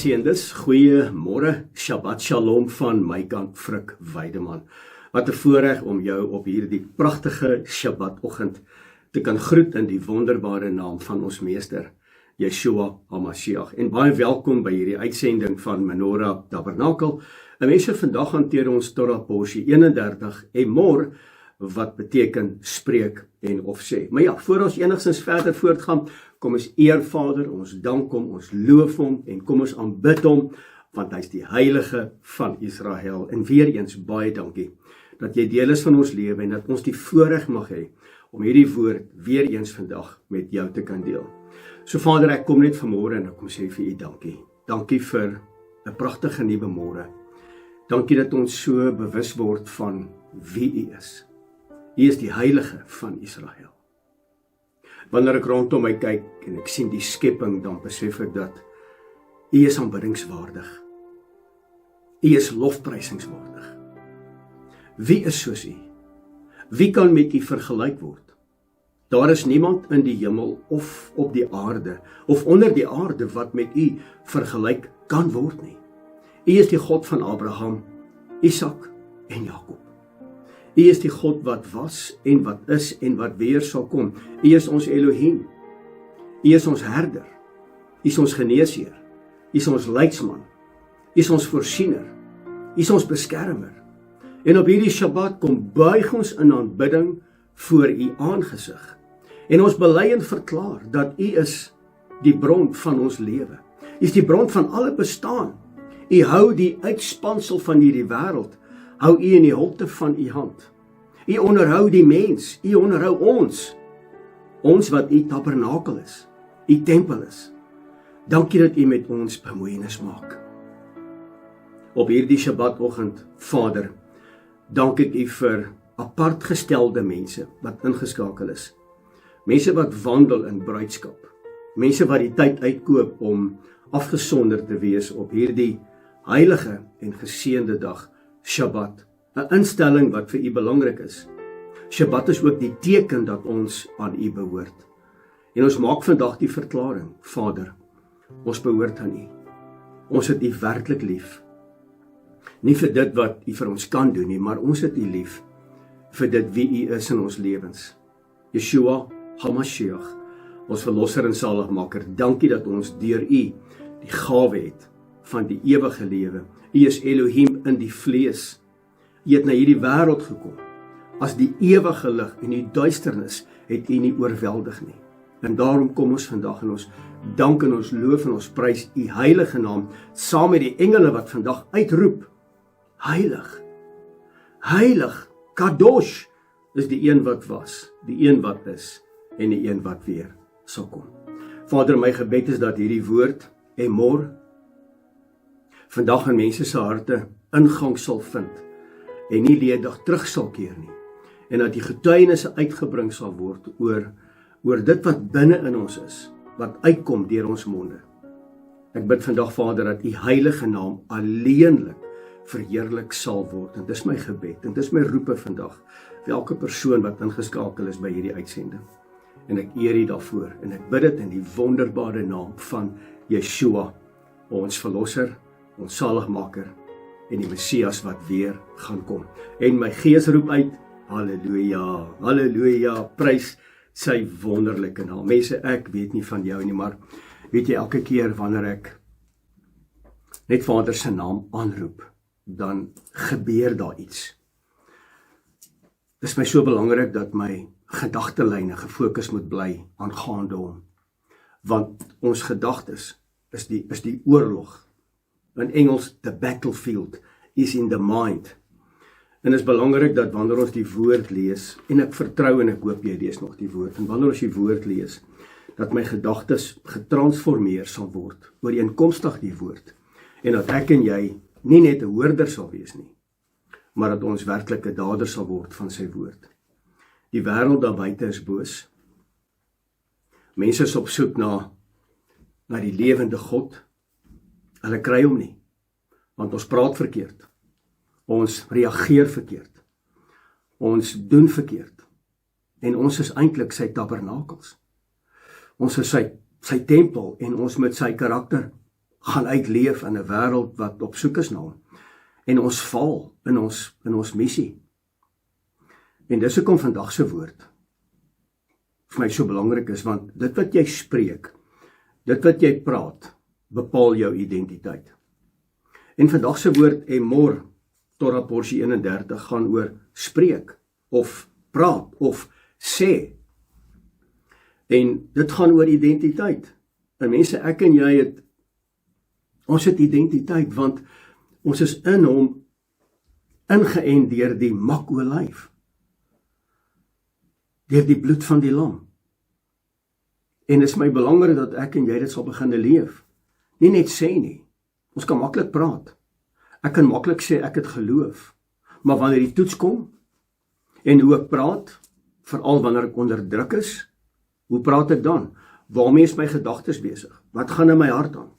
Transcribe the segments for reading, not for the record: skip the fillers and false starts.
Geseëndes, goeiemôre, Shabbat Shalom van my kant, Frik Weideman. Wat 'n voorreg om jou op hierdie pragtige Shabbat-oggend te kan groet in die wonderbare naam van ons Meester, Yeshua HaMashiach. En baie welkom by hierdie uitsending van Menorah Tabernakel. En mense, vandag hanteer ons Torah porsie 31, Emor, wat beteken spreek en of sê. Maar ja, voor ons enigstens verder voortgaan, kom ons eer Vader, ons dank hom, ons loof hom en kom ons aanbid hom, want hy is die heilige van Israel. En weer eens baie dankie dat jy deel is van ons lewe en dat ons die voorreg mag hê om hierdie woord weer eens vandag met jou te kan deel. So Vader, ek kom net vanmôre en ek kom sê vir u dankie. Dankie vir 'n pragtige nuwe môre. Dankie dat ons so bewus word van wie u is. U is die heilige van Israel. Wanneer ek rondom my kyk en ek sien die skepping, dan besef ek dat u is aanbiddingswaardig. U is lofprysingswaardig. Wie is soos u? Wie kan met u vergelyk word? Daar is niemand in die hemel of op die aarde of onder die aarde wat met u vergelyk kan word nie. U is die God van Abraham, Isak en Jakob. U is die God wat was en wat is en wat weer sal kom. U is ons Elohim. U is ons herder. U is ons geneesheer. U is ons leidsman. U is ons voorsiener. U is ons beskermer. En op hierdie Shabbat kom buig ons in aanbidding voor u aangesig. En ons bely en verklaar dat u is die bron van ons lewe. U is die bron van alle bestaan. U hou die uitspansel van hierdie wêreld, hou u in die holte van u hand. U onderhou die mens, u onderhou ons wat u tabernakel is, u tempel is. Dankie dat u met ons bemoeienis maak. Op hierdie Shabbat-oggend, Vader, dank ek u vir apart gestelde mense wat ingeskakel is. Mense wat wandel in bruidskap. Mense wat die tyd uitkoop om afgesonder te wees op hierdie heilige en geseënde dag, Shabbat, 'n instelling wat vir u belangrik is. Shabbat is ook die teken dat ons aan u behoort. En ons maak vandag die verklaring, Vader, ons behoort aan u. Ons het u werklik lief. Nie vir dit wat u vir ons kan doen nie, maar ons het u lief vir dit wie u is in ons lewens. Yeshua HaMashiach, ons verlosser en saligmaker, dankie dat ons deur u die gawe het van die ewige lewe. U is Elohim in die vlees. U het na hierdie wêreld gekom. As die ewige lig en die duisternis het u nie oorweldig nie. En daarom kom ons vandag en ons dank en ons loof en ons prys u heilige naam, saam met die engele wat vandag uitroep, heilig, heilig, kadosh, is die een wat was, die een wat is en die een wat weer sal kom. Vader, my gebed is dat hierdie woord, Emor, vandag in mense se harte ingang sal vind en nie ledig terug sal keer nie. En dat die getuienisse uitgebring sal word oor dit wat binne in ons is, wat uitkom deur ons monde. Ek bid vandag, Vader, dat u heilige naam alleenlik verheerlik sal word. En dis my gebed en dis my roepe vandag vir elke persoon wat ingeskakel is by hierdie uitsending. En ek eer u daarvoor en ek bid dit in die wonderbare naam van Yeshua, ons verlosser, ons saligmaker en die Messias wat weer gaan kom. En my gees roep uit, halleluja, halleluja, prys sy wonderlike naam. Mense, ek weet nie van jou nie, maar weet jy, elke keer wanneer ek net Vader se naam aanroep, dan gebeur daar iets. Dit is my so belangrik dat my gedagtelyne gefokus moet bly aangaande hom. Want ons gedagtes is die oorlog. In Engels, the battlefield is in the mind. En dit is belangrik dat wanneer ons die woord lees, en ek vertrou en ek hoop jy lees nog die woord, en wanneer ons die woord lees, dat my gedagtes getransformeer sal word, ooreenkomstig die woord, en dat ek en jy nie net 'n hoorder sal wees nie, maar dat ons werklike dader sal word van sy woord. Die wêreld daar buite is boos. Mense is op soek na die lewende God. Hulle kry hom nie, want ons praat verkeerd. Ons reageer verkeerd. Ons doen verkeerd. En ons is eintlik sy tabernakels. Ons is sy tempel en ons moet sy karakter gaan uitleef in 'n wêreld wat op soek is na hom. En ons val in ons missie. En dis hoekom vandag se woord vir my so belangrik is, want dit wat jy spreek, dit wat jy praat, bepaal jou identiteit. En vandag se woord Emor, Torah porsie 31, gaan oor spreek, of praat, of sê. En dit gaan oor identiteit. En mense, ek en jy ons het identiteit, want ons is in hom ingeënt deur die makolyf, deur die bloed van die lam. En dit is my belangrik dat ek en jy dit sal begin leef. Nie net sê nie. Ons kan maklik praat. Ek kan maklik sê ek het geloof. Maar wanneer die toets kom, en hoe ek praat, veral wanneer ek onder druk is, hoe praat ek dan? Waarmee is my gedagtes besig? Wat gaan in my hart aan?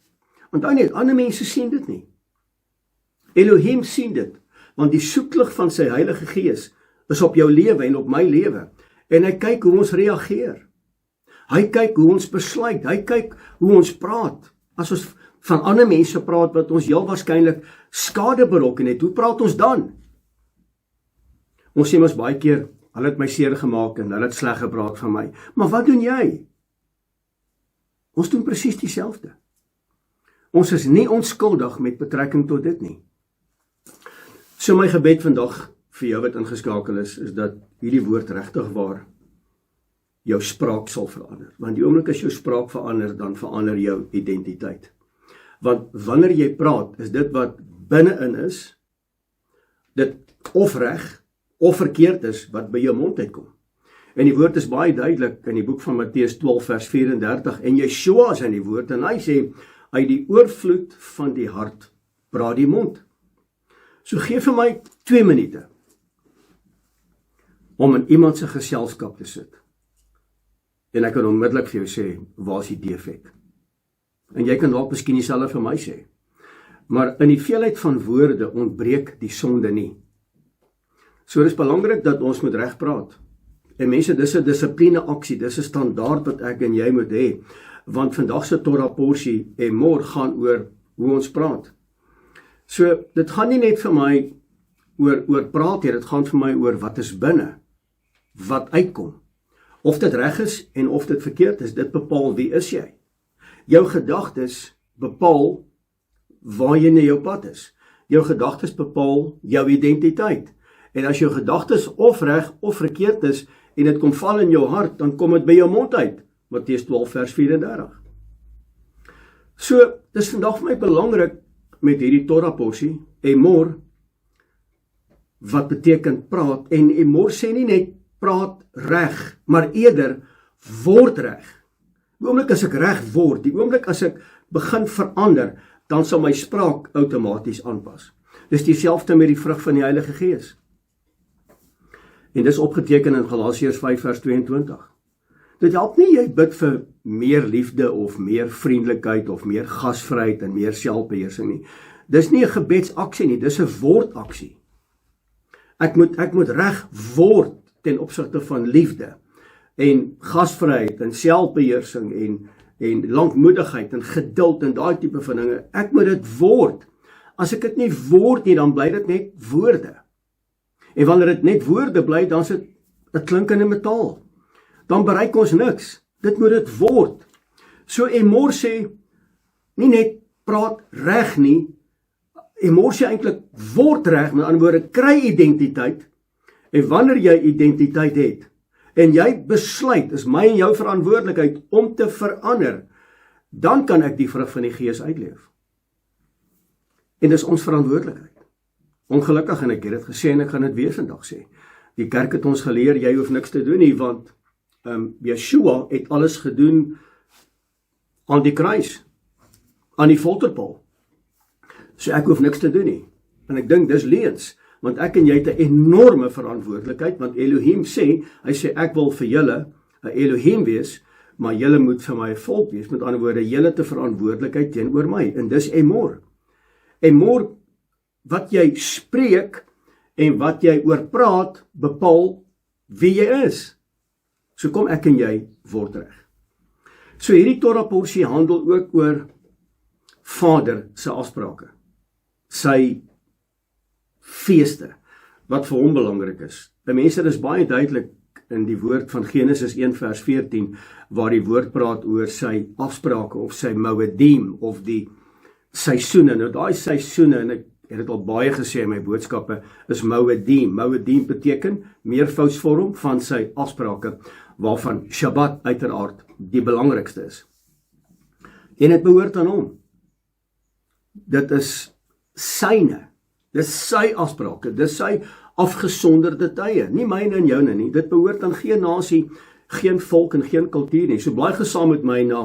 Onthou net, ander mense sien dit nie. Elohim sien dit, want die soeklig van sy Heilige Gees is op jou lewe en op my lewe. En hy kyk hoe ons reageer. Hy kyk hoe ons besluit. Hy kyk hoe ons praat. As ons van ander mense praat wat ons heel waarskynlik skade berokken het, hoe praat ons dan? Ons sê mos baie keer, hulle het my seer gemaak en hulle het sleg gepraat van my. Maar wat doen jy? Ons doen presies dieselfde. Ons is nie onskuldig met betrekking tot dit nie. So my gebed vandag vir jou wat ingeskakel is dat hierdie woord regtig waar jou spraak sal verander. Want die oomblik as jou spraak verander, dan verander jou identiteit. Want wanneer jy praat, is dit wat binne-in is, dit of reg, of verkeerd is, wat by jou mond uitkom. En die woord is baie duidelik in die boek van Matteus 12 vers 34, en Yeshua is in die woord, en hy sê, uit die oorvloed van die hart, praat die mond. So gee vir my 2 minute, om in iemand se geselskap te sit. En ek kan onmiddellik vir jou sê, waar is die defek? En jy kan dalk miskien dieselfde vir my sê. Maar in die veelheid van woorde ontbreek die sonde nie. So dit is belangrik dat ons moet reg praat. En mense, dis 'n dissipline aksie, dis 'n standaard wat ek en jy moet hê. Want vandag se Torah porsie en môre gaan oor hoe ons praat. So dit gaan nie net vir my oor praat hier, dit gaan vir my oor wat is binne, wat uitkom. Of dit reg is en of dit verkeerd is, dit bepaal wie is jy. Jou gedagtes bepaal waar jy na jou pad is. Jou gedagtes bepaal jou identiteit. En as jou gedagtes of reg of verkeerd is en dit kom val in jou hart, dan kom dit by jou mond uit. Matteus 12 vers 34. So, dis vandag vir my belangrik met hierdie Torah porsie, Emor, wat beteken praat, en Emor sê nie net praat reg, maar eerder word reg. Die oomblik as ek reg word, die oomblik as ek begin verander, dan sal my spraak outomaties aanpas. Dis dieselfde met die vrug van die Heilige Gees. En dis opgeteken in Galasiërs 5 vers 22. Dit help nie jy bid vir meer liefde of meer vriendelikheid of meer gasvryheid en meer selfbeheersing nie. Dis nie 'n gebedsaksie nie, dis 'n wordaksie. Ek moet reg word ten opsigte van liefde en gasvryheid en selfbeheersing en lankmoedigheid en geduld en daai tipe van dinge. Ek moet dit word. As ek dit nie word nie, dan bly dit net woorde. En wanneer dit net woorde bly, dan is dit 'n klinkende metaal. Dan bereik ons niks. Dit moet dit word. So Emor sê, nie net praat reg nie, Emor sê eintlik word reg, met ander woorde, kry identiteit, en wanneer jy identiteit het, en jy besluit, is my en jou verantwoordelikheid om te verander, dan kan ek die vrug van die Gees uitleef. En dis ons verantwoordelikheid. Ongelukkig, en ek het dit gesê, en ek gaan dit weer vandag sê, die kerk het ons geleer, jy hoef niks te doen nie, want Yeshua het alles gedoen aan die kruis, aan die folterpaal. So ek hoef niks te doen nie. En ek dink dis leuns, want ek en jy het 'n enorme verantwoordelikheid, want Elohim sê, hy sê ek wil vir julle 'n Elohim wees, maar julle moet vir my 'n volk wees. Met ander woorde, julle het 'n verantwoordelikheid teenoor my, en dis Emor. Emor, wat jy spreek en wat jy oor praat, bepaal wie jy is. So kom ek en jy word reg. So hierdie Torah porsie handel ook oor Vader se afsprake, sy feeste, wat vir hom belangrik is. Mense, dit is baie duidelik in die woord van Genesis 1 vers 14, waar die woord praat oor sy afsprake, of sy Moedim, of die seisoene. Nou daai seisoene, en ek het dit al baie gesê in my boodskappe, is Moedim. Moedim beteken meervoudsvorm van sy afsprake, waarvan Shabbat uiteraard die belangrikste is. En dit behoort aan hom. Dit is syne. Dit is sy afsprake. Dit is sy afgesonderde tye. Nie myne en joune nie. Dit behoort aan geen nasie, geen volk en geen kultuur nie. So blaai gesaam met my na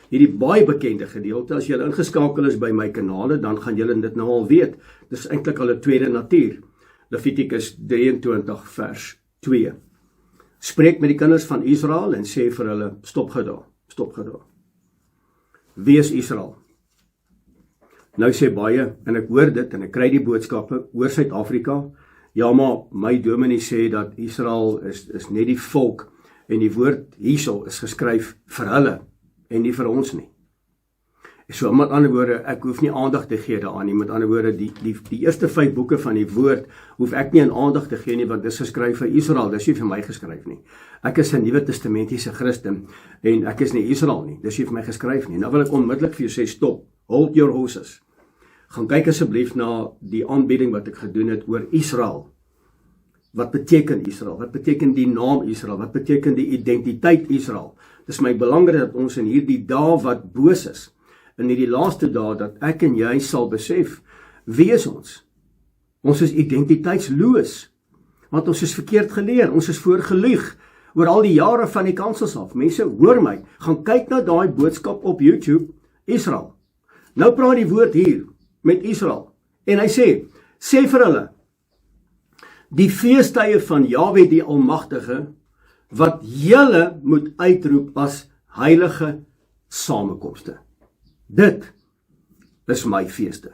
hierdie baie bekende gedeelte. As jy ingeskakel is by my kanale, dan gaan julle dit nou al weet. Dit is eintlik al 'n tweede natuur. Levitikus 23 vers 2. Spreek met die kinders van Israel en sê vir hulle, stop gou daar. Wie is Israel? Nou sê baie, en ek hoor dit, en ek kry die boodskappe oor Suid-Afrika, ja, maar my dominee sê dat Israel is net die volk, en die woord hierso is geskryf vir hulle, en nie vir ons nie. So met ander woorde, ek hoef nie aandag te gee daaraan nie, met ander woorde, die eerste 5 boeke van die woord, hoef ek nie aan aandag te gee nie, want dit is geskryf vir Israel, dit is nie vir my geskryf nie. Ek is 'n Nuwe Testamentiese Christen, en ek is nie Israel nie, dit is nie vir my geskryf nie. Nou wil ek onmiddellik vir jou sê, stop, hold your horses. Gaan kyk asseblief na die aanbieding wat ek gedoen het oor Israel. Wat beteken Israel? Wat beteken die naam Israel? Wat beteken die identiteit Israel? Dit is my belangrik dat ons in hierdie dae wat boos is, in hierdie laaste dae, dat ek en jy sal besef, wie is ons? Ons is identiteitsloos, want ons is verkeerd geleer, ons is voorgeluig, oor al die jare van die kansels af. Mense, hoor my, gaan kyk na daai boodskap op YouTube, Israel. Nou praat die woord hier, met Israel, en hy sê vir hulle, die feestydde van Jahwe die Almagtige, wat julle moet uitroep as heilige samekomste. Dit is my feeste.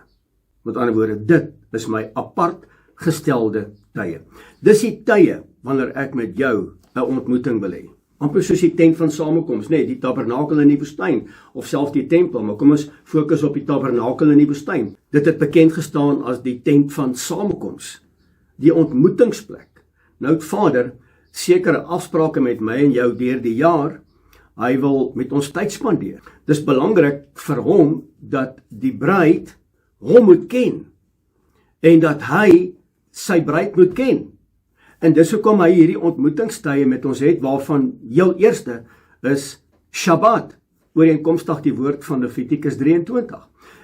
Met ander woorde, dit is my apart gestelde tye. Dis die tye wanneer ek met jou 'n ontmoeting wil hê. Amper soos die tent van samekoms, nee, die tabernakel in die woestyn, of selfs die tempel, maar kom ons fokus op die tabernakel in die woestyn. Dit het bekend gestaan as die tent van samekoms, die ontmoetingsplek. Nou het Vader sekere afsprake met my en jou deur die jaar, hy wil met ons tyd spandeer. Dis belangrik vir hom dat die bruid hom moet ken, en dat hy sy bruid moet ken. En dis hoekom hy hierdie ontmoetingstye met ons het, waarvan heel eerste is Shabbat, ooreenkomstig die woord van Levitikus 23.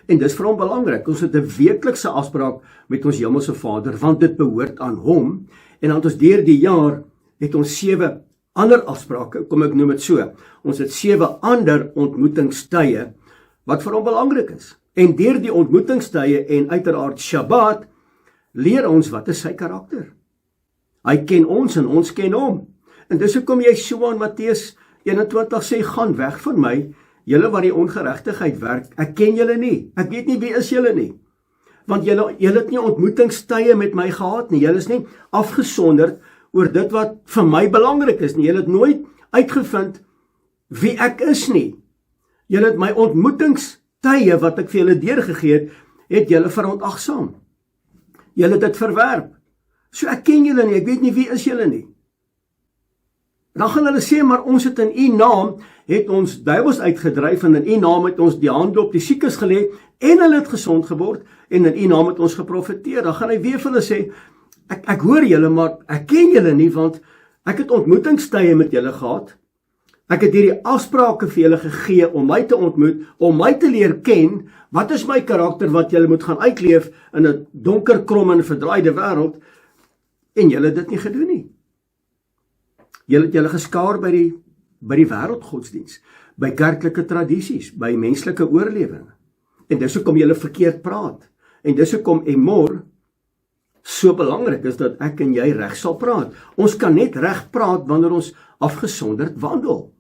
En dis vir hom belangrik, ons het 'n weeklikse afspraak met ons hemelse Vader, want dit behoort aan hom, en dan ons deur die jaar, het ons 7 ander afsprake, kom ek noem dit so, ons het 7 ander ontmoetingstye, wat vir hom belangrik is. En deur die ontmoetingstye, en uiteraard Shabbat, leer ons wat is sy karakter. Hy ken ons en ons ken hom. En dis hoekom Yeshua in Matteus 21 sê, gaan weg van my, julle wat die ongeregtigheid werk, ek ken julle nie, ek weet nie wie is julle nie. Want julle het nie ontmoetingstye met my gehad nie, julle is nie afgesonderd oor dit wat vir my belangrik is nie, julle het nooit uitgevind wie ek is nie. Julle het my ontmoetingstye wat ek vir julle deurgegee het julle verontagsaam. Julle het dit verwerp. So ek ken julle nie, ek weet nie wie is julle nie. Dan gaan hulle sê, maar ons het in u naam, het ons duiwels uitgedryf, en in u naam het ons die hande op die siekes gelê, en hulle het gesond geword, en in u naam het ons geprofeteer. Dan gaan hy weer vir hulle sê, ek hoor julle, maar ek ken julle nie, want ek het ontmoetingstye met julle gehad. Ek het hierdie afsprake vir julle gegee om my te ontmoet, om my te leer ken, wat is my karakter wat julle moet gaan uitleef in 'n donker, krom en verdraaide wêreld, en julle het dit nie gedoen nie. Julle het julle geskaar by die wêreldgodsdiens, by kerklike tradisies, by menslike oorlewing. En dis hoekom julle verkeerd praat. En dis hoekom Emor so belangrik is dat ek en jy reg sal praat. Ons kan net reg praat wanneer ons afgesonderd wandel.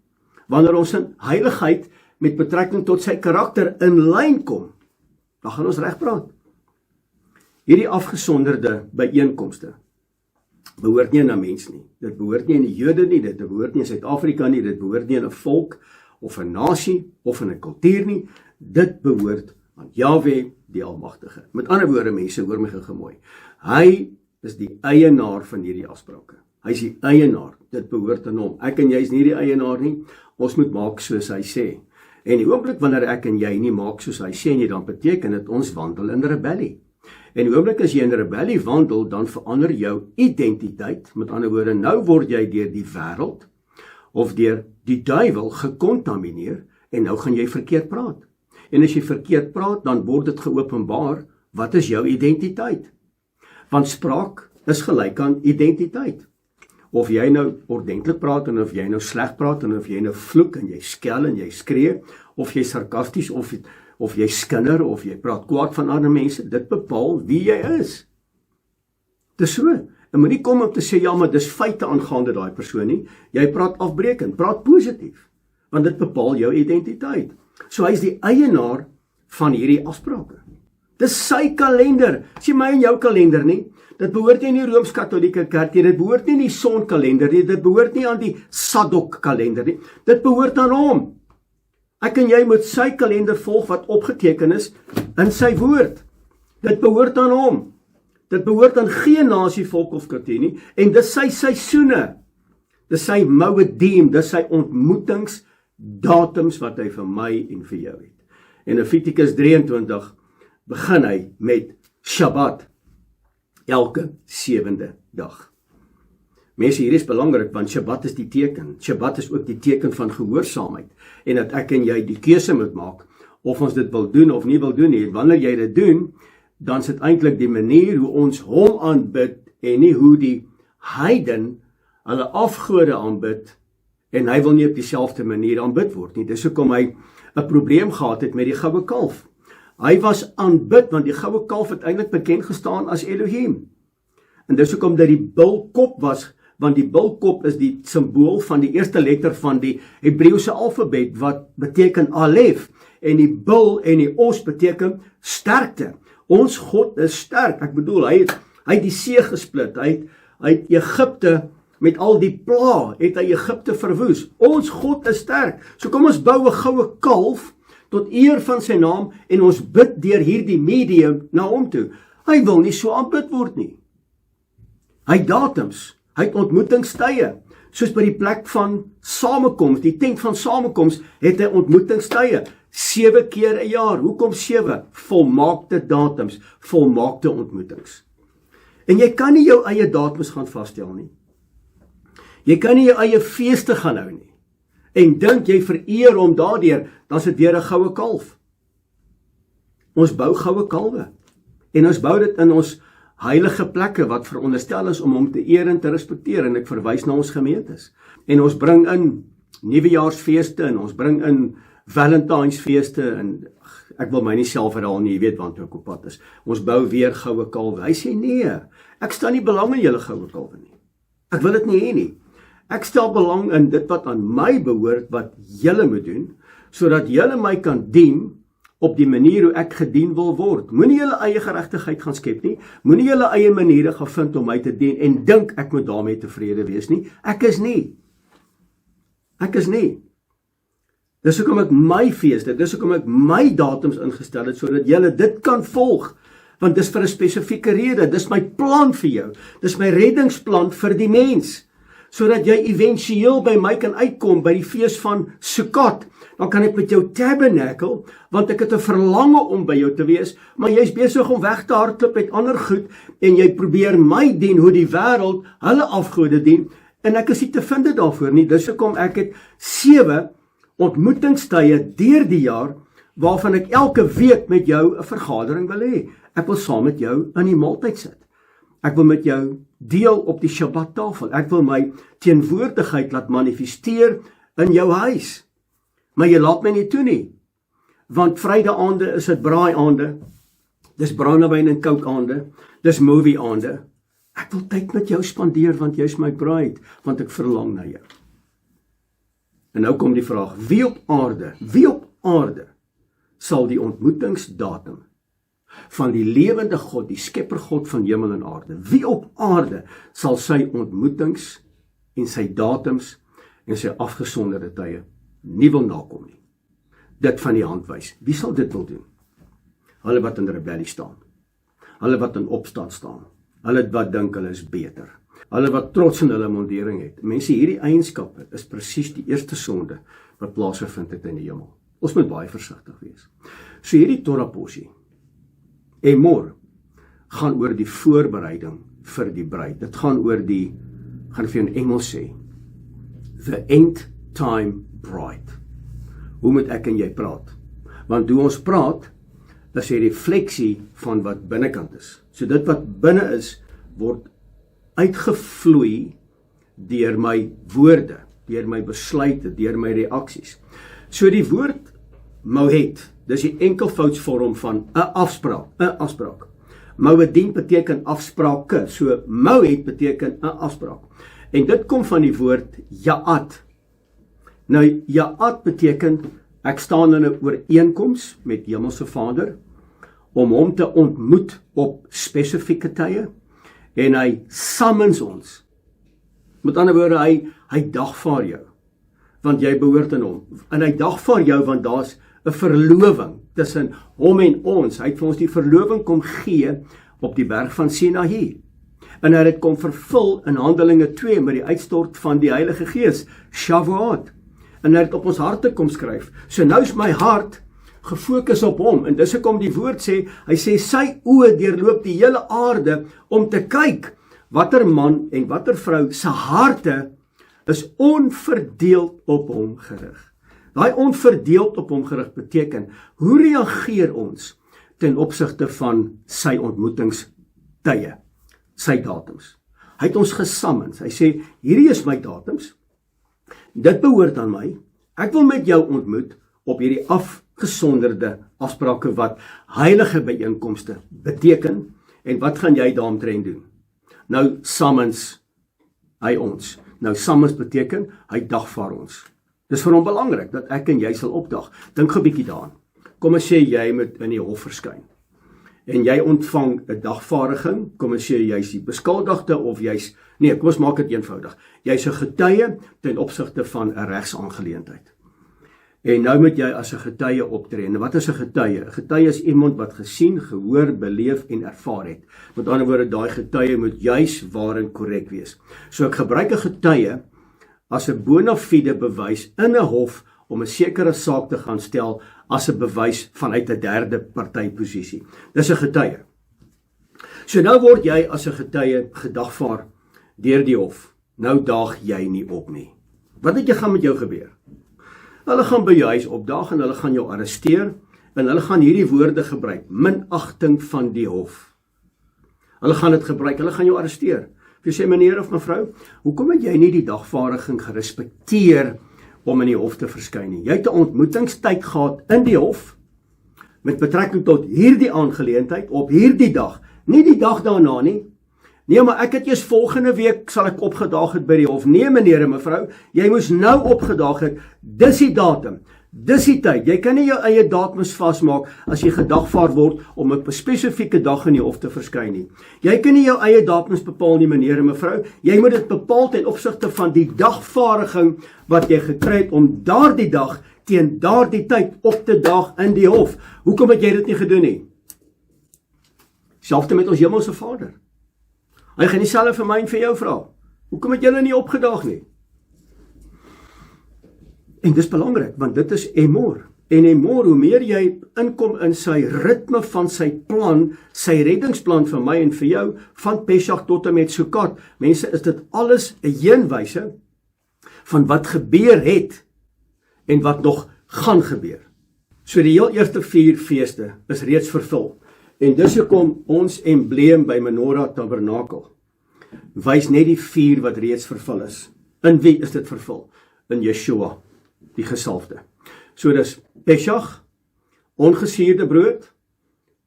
Wanneer ons in heiligheid met betrekking tot sy karakter in lyn kom, dan gaan ons reg praat. Hierdie afgesonderde byeenkomste behoort nie aan 'n mens nie. Dit behoort nie aan die Jode nie, dit behoort nie aan Suid-Afrika nie, dit behoort nie aan 'n volk of 'n nasie of aan 'n kultuur nie. Dit behoort aan Jahwe die Almagtige. Met ander woorde, mense, hoor my gou mooi. Hy is die eienaar van hierdie afsprake. Hy is die eienaar, dit behoort aan hom. Ek en jy is nie die eienaar nie, ons moet maak soos hy sê. En die oomblik wanneer ek en jy nie maak soos hy sê nie, dan beteken dit ons wandel in rebellie. En die oomblik as jy in rebellie wandel, dan verander jou identiteit. Met ander woorde, nou word jy deur die wêreld of deur die duiwel gekontamineer en nou gaan jy verkeerd praat. En as jy verkeerd praat, dan word dit geopenbaar, wat is jou identiteit? Want spraak is gelyk aan identiteit. Of jy nou ordentlik praat en of jy nou sleg praat en of jy nou vloek en jy skel en jy skree, of jy sarkasties of jy skinder of jy praat kwaad van ander mense, dit bepaal wie jy is. Dis so. En moenie kom om te sê ja, maar dis feite aangaande daai persoon nie. Jy praat afbreekend, praat positief, want dit bepaal jou identiteit. So hy is die eienaar van hierdie afsprake. Dis sy kalender. Dis nie my en jou kalender nie. Dit behoort nie in die Rooms-Katolieke Kerk nie, dit behoort nie in die sonkalender nie, dit behoort nie aan die Sadok kalender nie, dit behoort aan hom. Ek en jy moet sy kalender volg wat opgeteken is in sy woord. Dit behoort aan hom. Dit behoort aan geen nasie, volk of kultuur nie, en dis sy seisoene. Dis sy Moedim, dis sy ontmoetingsdatums wat hy vir my en vir jou het. En Levitikus 23 begin hy met Shabbat. Elke 7de dag. Mense, hier is belangrik, want Shabbat is die teken. Shabbat is ook die teken van gehoorsaamheid. En dat ek en jy die keuse moet maak, of ons dit wil doen of nie wil doen nie. En wanneer jy dit doen, dan is dit eintlik die manier hoe ons hom aanbid, en nie hoe die heiden hulle afgode aanbid, en hy wil nie op dieselfde manier aanbid word nie. Dis hoekom hy 'n probleem gehad het met die goue kalf. Hy was aanbid, want die goue kalf het eintlik bekend gestaan as Elohim. En dis hoekom dat die bulkop was, want die bulkop is die simbool van die eerste letter van die Hebreëse alfabet, wat beteken Alef, en die bul en die os beteken sterkte. Ons God is sterk. Ek bedoel, hy het die see gesplit, hy het Egipte, met al die pla, het hy Egipte verwoes. Ons God is sterk. So kom ons bou 'n goue kalf, tot eer van sy naam, en ons bid deur hierdie medium na hom toe. Hy wil nie so aanbid word nie. Hy het datums, hy het ontmoetingstye, soos by die plek van samekoms, die tent van samekoms, het hy ontmoetingstye, 7 keer 'n jaar. Hoekom 7? Volmaakte datums, volmaakte ontmoetings. En jy kan nie jou eie datums gaan vasstel nie. Jy kan nie jou eie feeste gaan hou nie. En dink jy vereer hom daardeur, dan is dit weer 'n goue kalf. Ons bou goue kalwe. En ons bou dit in ons heilige plekke, wat veronderstel is om hom te eer en te respekteer, en ek verwys na ons gemeentes. En ons bring in nuwejaarsfeeste, en ons bring in Valentinesfeeste, en ek wil my nie self herhaal nie, jy weet want ek op pad is. Ons bou weer goue kalwe. Hy sê nee, ek stel nie belang in julle goue kalwe nie. Ek wil dit nie hê nie. Ek stel belang in dit wat aan my behoort, wat julle moet doen, sodat julle my kan dien op die manier hoe ek gedien wil word. Moenie julle eie geregtigheid gaan skep nie, moenie julle eie maniere gaan vind om my te dien, en dink ek moet daarmee tevrede wees nie. Ek is nie. Dis hoekom ek my feeste, dis hoekom ek my datums ingestel het, sodat julle dit kan volg, want dis vir 'n spesifieke rede, dis my plan vir jou, dis my reddingsplan vir die mens, sodat jy éventueel by my kan uitkom by die fees van Sukkot. Dan kan ek met jou tabernacle, want ek het 'n verlange om by jou te wees, maar jy's besig om weg te hardloop met ander goed, en jy probeer my dien hoe die wêreld hulle afgode dien, en ek is nie te vind daarvoor nie. Dis hoekom ek het 7 ontmoetingstye deur die jaar, waarvan ek elke week met jou 'n vergadering wil hê. Ek wil saam met jou aan die maaltyd sit. Ek wil met jou deel op die Shabbattafel. Ek wil my teenwoordigheid laat manifesteer in jou huis. Maar jy laat my nie toe nie. Want Vrydaande is dit braaiaande. Dis brandewyn en koukaande. Dis movie aande. Ek wil tyd met jou spandeer, want jy's my bruid, want ek verlang na jou. En nou kom die vraag, wie op aarde sal die ontmoetingsdatum van die lewende God, die skepper God van hemel en aarde, wie op aarde sal sy ontmoetings en sy datums en sy afgesonderde tye nie wil nakom nie? Dit van die hand wys. Wie sal dit wil doen? Hulle wat in rebellie staan. Hulle wat in opstand staan. Hulle wat dink hulle is beter. Hulle wat trots in hulle mondering het. Mense, hierdie eienskappe is presies die eerste sonde wat plaasgevind het in die hemel. Ons moet baie versigtig wees. So hierdie Torah porsie, Emor, gaan oor die voorbereiding vir die bruid. Dit gaan oor die, gaan vir jou in Engels sê, the end time bride. Hoe moet ek en jy praat? Want hoe ons praat, is 'n refleksie van wat binnekant is. So dit wat binne is, word uitgevloei deur my woorde, deur my besluite, deur my reaksies. So die woord moed, dis die enkelvoudsvorm van 'n afspraak. Moedien beteken afsprake, so moed beteken 'n afspraak. En dit kom van die woord ja'at. Nou, ja'at beteken, ek staan in 'n ooreenkoms met Hemelse Vader, om hom te ontmoet op spesifieke tye, en hy summons ons. Met ander woorde, hy dagvaar jou, want jy behoort aan hom. En hy dagvaar jou, want daar's 'n verloving tussen hom en ons. Hy het vir ons die verloving kom gee op die berg van Sinaï. En hy het dit kom vervul in Handelinge 2 met die uitstort van die Heilige Gees, Shavuot. En hy het dit op ons harte kom skryf. So nou is my hart gefokus op hom, en dis hoekom die woord sê, hy sê sy oë deurloop die hele aarde om te kyk watter man en watter vrou se harte is onverdeeld op hom gerig. Daai onverdeeld op hom gerig beteken, hoe reageer ons ten opsigte van sy ontmoetingstye, sy datums. Hy het ons gesummons, hy sê, hierdie is my datums, dit behoort aan my, ek wil met jou ontmoet op hierdie afgesonderde afsprake wat heilige byeenkomste beteken, en wat gaan jy daaromtrent doen? Nou summons hy ons. Nou summons beteken, hy dagvaar ons. Dis vir hom belangrik, dat ek en jy sal opdag. Dink 'n bietjie daaraan. Kom ons sê, jy moet in die hof verskyn, en jy ontvang 'n dagvaardiging, kom ons sê, jy's die beskuldigde, of kom ons maak dit eenvoudig, jy's 'n getuie ten opsigte van 'n regsaangeleentheid. En nou moet jy as 'n getuie optree. En wat is 'n getuie? 'n Getuie is iemand wat gesien, gehoor, beleef en ervaar het. Met ander woorde, daai getuie moet juis waar en korrek wees. So ek gebruik 'n getuie as 'n bona fide bewys in 'n hof om 'n sekere saak te gaan stel as 'n bewys vanuit 'n derde party posisie. Dis 'n getuie. So nou word jy as 'n getuie gedagvaar deur die hof. Nou daag jy nie op nie. Wat het jy gaan met jou gebeur? Hulle gaan by jou huis opdaag en hulle gaan jou arresteer en hulle gaan hierdie woorde gebruik, minagting van die hof. Hulle gaan dit gebruik, hulle gaan jou arresteer. Jy sê, meneer of mevrou, hoekom het jy nie die dagvaardiging gerespekteer om in die hof te verskyn nie? Jy het 'n ontmoetingstyd gehad in die hof met betrekking tot hierdie aangeleentheid op hierdie dag, nie die dag daarna nie. Nee, maar ek het eers volgende week sal ek opgedaag het by die hof. Nee, meneer en mevrou, jy moes nou opgedaag het. Dis die datum, dis die tyd. Jy kan nie jou eie datums vasmaak as jy gedagvaar word om op 'n spesifieke dag in die hof te verskyn nie. Jy kan nie jou eie datums bepaal nie, meneer en mevrou. Jy moet dit bepaal ten opsigte van die dagvaardiging wat jy gekry het om daardie dag teen daardie tyd op te daag in die hof. Hoekom het jy dit nie gedoen nie? Selfs met ons Hemelse Vader. Hy gaan dieselfde vir my en vir jou vra. Hoekom het julle nie opgedaag nie? En dis belangrik, want dit is Emor. En Emor, hoe meer jy inkom in sy ritme van sy plan, sy reddingsplan vir my en vir jou, van Pesach tot en met Sukkot, mense, is dit alles 'n heenwyse van wat gebeur het en wat nog gaan gebeur. So die heel eerste 4 feeste is reeds vervul. En dis hoekom ons embleem by Menorah Tabernakel wys net die 4 wat reeds vervul is. In wie is dit vervul? In Yeshua, die gesalfde. So dis Pesach, ongesuurde brood,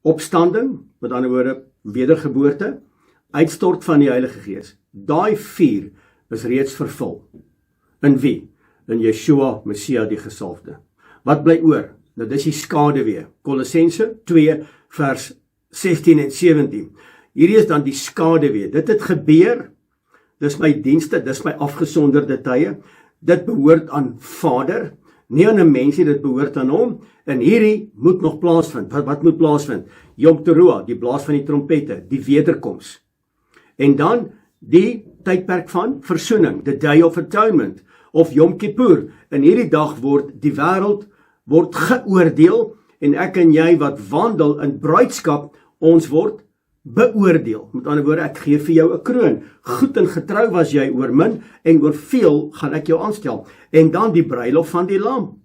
opstanding, met ander woorde wedergeboorte, uitstort van die Heilige Gees. Daai 4 is reeds vervul. In wie? In Yeshua, Messia, die gesalfde. Wat bly oor? Nou dis die skaduwee. Kolossense 2 vers 16 en 17. Hierdie is dan die skaduwee. Dit het gebeur. Dis my dienste, dis my afgesonderde tye. Dit behoort aan Vader. nie aan 'n mens nie, dit behoort aan hom, en hierdie moet nog plaasvind. Wat moet plaasvind? Yom Teruah, die blaas van die trompette, die wederkoms. En dan die tydperk van versoening, the Day of Atonement, of Yom Kippur. In hierdie dag word die wêreld geoordeel, en ek en jy wat wandel in bruidskap, ons word beoordeel. Met ander woorde, ek gee vir jou 'n kroon. Goed en getrou was jy oor min, en oor veel gaan ek jou aanstel. En dan die bruilof van die lam.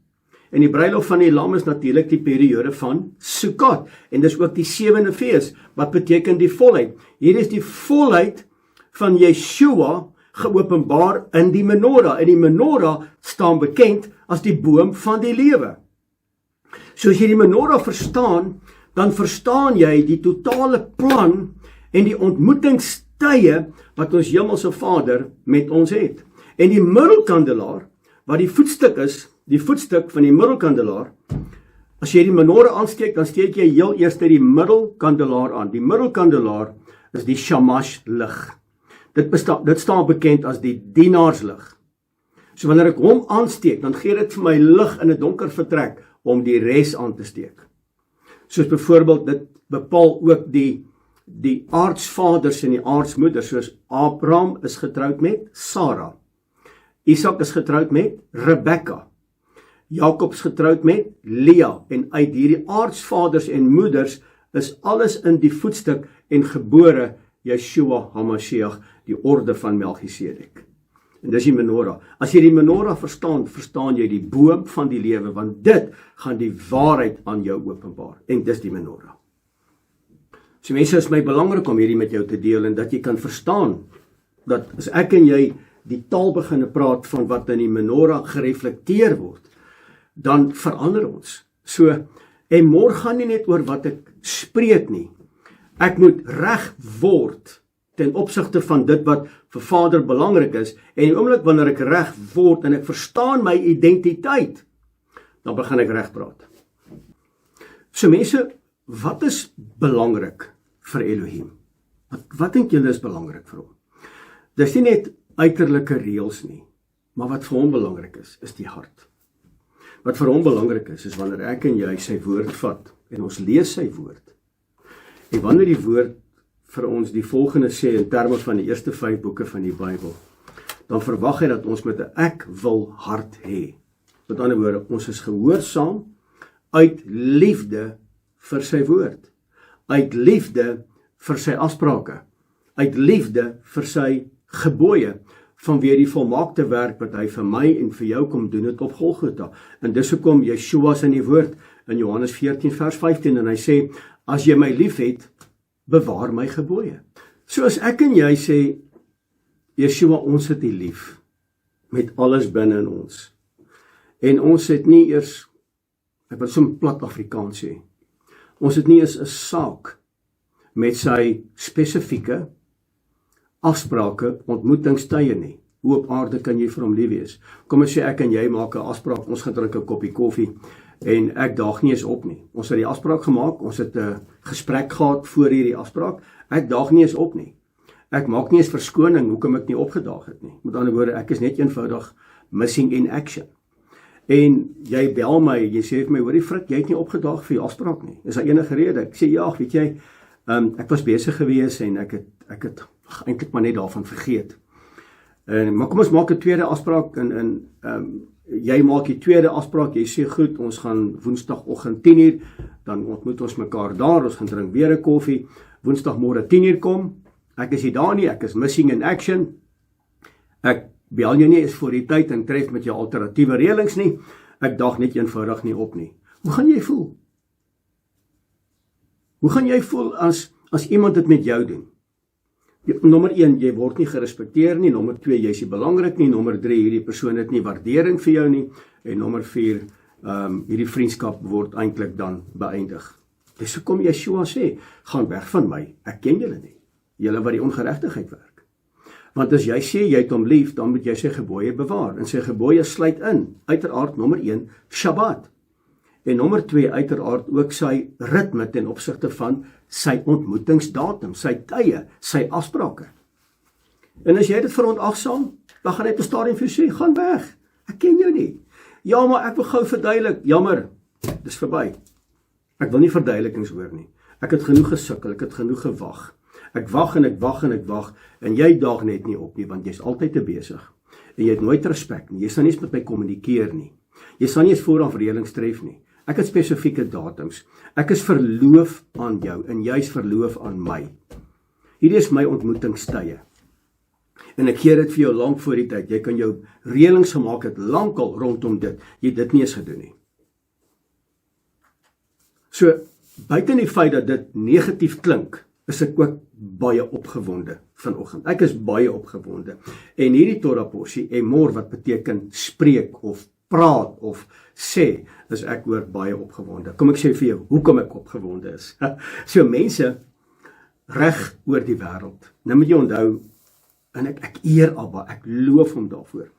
En die bruilof van die lam is natuurlik die periode van Sukkot. En dis ook die 7de fees, wat beteken die volheid. Hier is die volheid van Yeshua geopenbaar in die menorah. En die menorah staan bekend as die boom van die lewe. So as jy die menorah verstaan, dan verstaan jy die totale plan en die ontmoetingstye wat ons hemelse Vader met ons het. En die middelkandelaar, wat die voetstuk is, die voetstuk van die middelkandelaar, as jy die menorah aansteek, dan steek jy heel eers die middelkandelaar aan. Die middelkandelaar is die shamash lig. Dit staan bekend as die dienaarslig. So wanneer ek hom aansteek, dan gee dit vir my lig in 'n donker vertrek om die res aan te steek. Soos byvoorbeeld, dit bepaal ook die aardsvaders en die aardsmoeders, soos Abraham is getroud met Sarah. Isak is getroud met Rebekka. Jakob is getroud met Lea. En uit hierdie aardsvaders en moeders is alles in die voetstuk en gebore Yeshua HaMashiach, die orde van Melchisedek. En dis die menorah. As jy die menorah verstaan, verstaan jy die boom van die lewe, want dit gaan die waarheid aan jou openbaar. En dis die menorah. So mense, is my belangrik om hierdie met jou te deel, en dat jy kan verstaan, dat as ek en jy die taal beginne praat van wat in die menorah gereflekteer word, dan verander ons. So, en môre gaan nie net oor wat ek spreek nie. Ek moet reg word ten opsigte van dit wat vir Vader belangrik is, en die oomblik wanneer ek reg word en ek verstaan my identiteit, dan begin ek reg praat. So mense, wat is belangrik vir Elohim? Wat dink julle is belangrik vir hom? Dis nie net uiterlike reëls nie, maar wat vir hom belangrik is die hart. Wat vir hom belangrik is wanneer ek en jy sy woord vat, en ons lees sy woord, en wanneer die woord vir ons die volgende sê in terme van die eerste 5 boeke van die Bybel, dan verwag hy dat ons met 'n ek wil hart hê. Met ander woorde, ons is gehoorsaam uit liefde vir sy woord, uit liefde vir sy afsprake, uit liefde vir sy gebooie, vanweer die volmaakte werk wat hy vir my en vir jou kom doen het op Golgotha. En dis hoekom Yeshua in die woord in Johannes 14 vers 15, en hy sê, as jy my lief het, bewaar my gebooie. So as ek en jy sê, Yeshua, ons het U lief, met alles binne in ons, en ons het nie eers, ek wil so plat Afrikaans sê, ons het nie eers 'n saak met sy spesifieke afsprake, ontmoetingstye nie. Hoe op aarde kan jy vir hom lief wees? Kom ons sê ek en jy maak 'n afspraak, ons gaan drink 'n koppie koffie, en ek daag nie eens op nie. Ons het die afspraak gemaak, ons het 'n gesprek gehad voor hierdie afspraak, ek daag nie eens op nie. Ek maak nie eens verskoning hoekom ek nie opgedaag het nie. Met ander woorde, ek is net eenvoudig missing in action. En jy bel my, jy sê vir my, hoorie Frik, jy het nie opgedaag vir die afspraak nie. Is daar enige rede? Ek sê ja, weet jy, ek was besig gewees en ek het eintlik maar net daarvan vergeet. Maar kom ons maak 'n tweede afspraak, en jy maak die tweede afspraak, jy sê goed, ons gaan woensdagoggend 10:00, dan ontmoet ons mekaar daar, ons gaan drink weer 'n koffie, woensdagmôre 10:00 kom, ek is nie daar nie, ek is missing in action, ek bel jou nie eens voor die tyd en tref met jou alternatiewe reëlings nie, ek daag net eenvoudig nie op nie. Hoe gaan jy voel? Hoe gaan jy voel as iemand dit met jou doen? Nommer 1, jy word nie gerespekteer nie, nommer 2, jy is nie belangrik nie, nommer 3, hierdie persoon het nie waardering vir jou nie, en nommer 4, hierdie vriendskap word eintlik dan beëindig. Dis hoekom Yeshua sê, gaan weg van my, ek ken julle nie, julle wat die ongeregtigheid werk. Want as jy sê jy het hom lief, dan moet jy sy gebooie bewaar, en sy gebooie sluit in, uiteraard nommer 1, Shabbat, en nommer 2, uiteraard ook sy ritme ten opsigte van sy ontmoetingsdatum, sy tye, sy afsprake. En as jy dit verontagsaam, dan gaan hy op 'n stadium vir jou sê, gaan weg, ek ken jou nie. Ja, maar ek wil gou verduidelik. Jammer, dis verby. Ek wil nie verduidelikings hoor nie. Ek het genoeg gesukkel, ek het genoeg gewag. Ek wag en ek wag en ek wag en jy daag net nie op nie, want jy's altyd te besig. En jy het nooit respek nie. Jy sal nie eens met my kommunikeer nie. Jy sal nie eens vooraf reëlings tref nie. Ek het spesifieke datums. Ek is verloof aan jou en jy's verloof aan my. Hierdie is my ontmoetingstye. En ek gee dit vir jou lank voor die tyd. Jy kan jou reëlings gemaak het lankal rondom dit. Jy het dit nie eens gedoen nie. So, buiten die feit dat dit negatief klink, is ek ook baie opgewonde vanoggend. Ek is baie opgewonde. En hierdie Torah porsie, emor, wat beteken spreek of praat of sê, is ek ook baie opgewonde. Kom ek sê vir jou, hoekom ek opgewonde is. So mense reg oor die wêreld. Nou moet jy onthou, en ek eer Abba, ek loof hom daarvoor,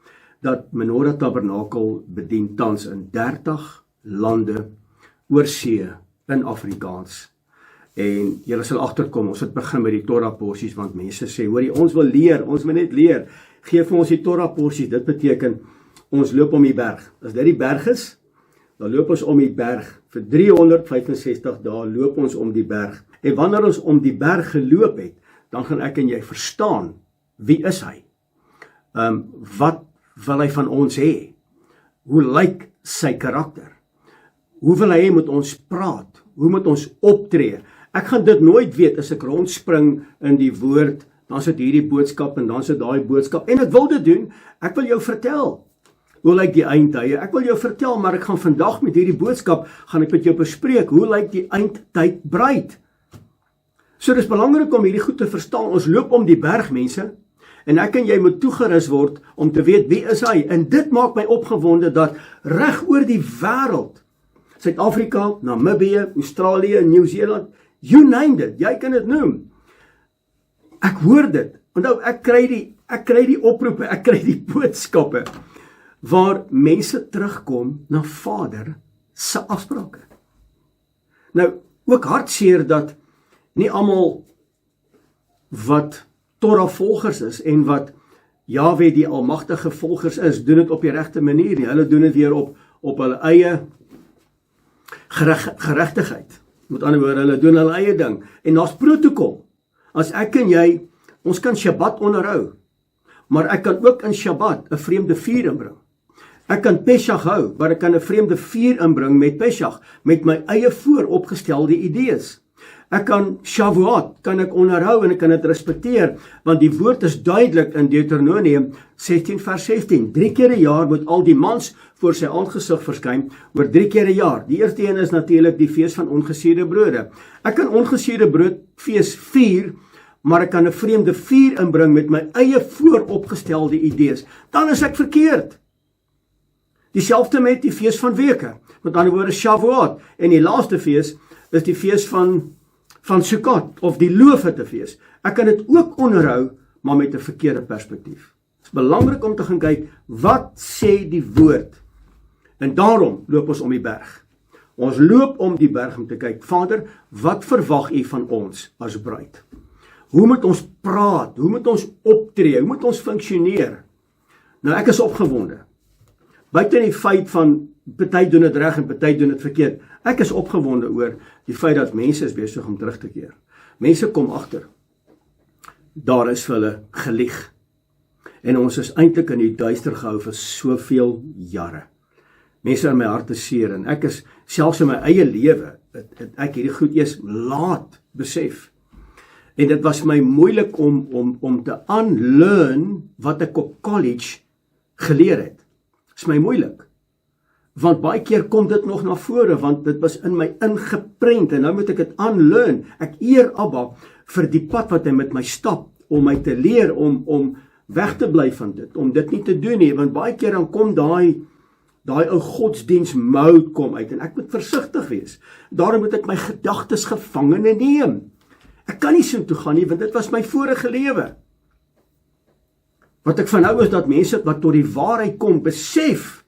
dat Menorah Tabernakel bedien tans in 30 lande oor see in Afrikaans. En julle sal agterkom, ons het begin met die Torah porsies, want mense sê, hoorie, ons wil leer, ons moet net leer. Geef vir ons die Torah porsies, dit beteken, ons loop om die berg. As dit die berg is, dan loop ons om die berg. Vir 365 dae loop ons om die berg. En wanneer ons om die berg geloop het, dan gaan ek en jy verstaan, wie is hy? Wat wil hy van ons hê? Hoe lyk sy karakter? Hoe wil hy met ons praat? Hoe moet ons optree? Ek gaan dit nooit weet as ek rondspring in die woord, dan sit hierdie boodskap en dan sit daai boodskap. En ek wil dit doen, ek wil jou vertel. Hoe lyk die eindtye? Ek wil jou vertel, maar ek gaan vandag met hierdie boodskap, gaan ek met jou bespreek, hoe lyk die eindtyd bruid? So dis belangrik om hierdie goed te verstaan, ons loop om die berg, mense, en ek en jy moet toegerus word om te weet wie is hy, en dit maak my opgewonde dat reg oor die wêreld, Suid-Afrika, Namibië, Australië, Nieu-Seeland, you name it, jy kan dit noem. Ek hoor dit, onthou ek kry die oproepe, ek kry die boodskappe, waar mense terugkom na Vader se afsprake. Nou, ook hartseer dat nie almal wat Torah volgers is en wat Jahwe die almagtige volgers is, doen dit op die regte manier nie. Hulle doen dit weer op hulle eie geregtigheid. Met ander woorde, hulle doen hulle eie ding. En daar's protokol. As ek en jy, ons kan Shabbat onderhou, maar ek kan ook in Shabbat 'n vreemde vuur inbring. Ek kan Pesach hou, maar ek kan 'n vreemde vuur inbring met Pesach, met my eie vooropgestelde idees. Ek kan Shavuot, kan ek onderhou en ek kan dit respekteer, want die woord is duidelik in Deuteronomium 16 vers 16. 3 keer 'n jaar moet al die mans voor sy aangesig verskyn, oor 3 keer 'n jaar. Die eerste een is natuurlik die fees van ongesuurde brode. Ek kan ongesuurde broodfees vier, maar ek kan 'n vreemde vuur inbring met my eie vooropgestelde idees. Dan is ek verkeerd. Dieselfde met die fees van weke, met ander woorde Shavuot, en die laaste fees is die fees van Sukkot, of die loofhuttefees. Ek kan dit ook onderhou, maar met 'n verkeerde perspektief. Het is belangrik om te gaan kyk, wat sê die woord? En daarom loop ons om die berg. Ons loop om die berg om te kyk, Vader, wat verwag U van ons as bruid? Hoe moet ons praat? Hoe moet ons optree? Hoe moet ons funksioneer? Nou, ek is opgewonde. Buiten die feit van, party doen dit reg en party doen dit verkeerd. Ek is opgewonde oor die feit dat mense is besig om terug te keer. Mense kom agter. Daar is vir hulle gelieg. En ons is eintlik in die duister gehou vir soveel jare. Mense in my hart is seer en ek is selfs in my eie lewe, het ek hierdie goed eers laat besef. En dit was my moeilik om te unlearn wat ek op college geleer het. Is my moeilik. Want baie keer kom dit nog na vore, want dit was in my ingeprent, en nou moet ek dit unlearn. Ek eer Abba vir die pad wat hy met my stap, om my te leer, om weg te bly van dit, om dit nie te doen nie, want baie keer dan kom daai ou godsdiens mode kom uit, en ek moet versigtig wees. Daarom moet ek my gedagtes gevangene neem. Ek kan nie so toe gaan nie, want dit was my vorige lewe. Wat ek van hou is dat mense wat tot die waarheid kom, besef,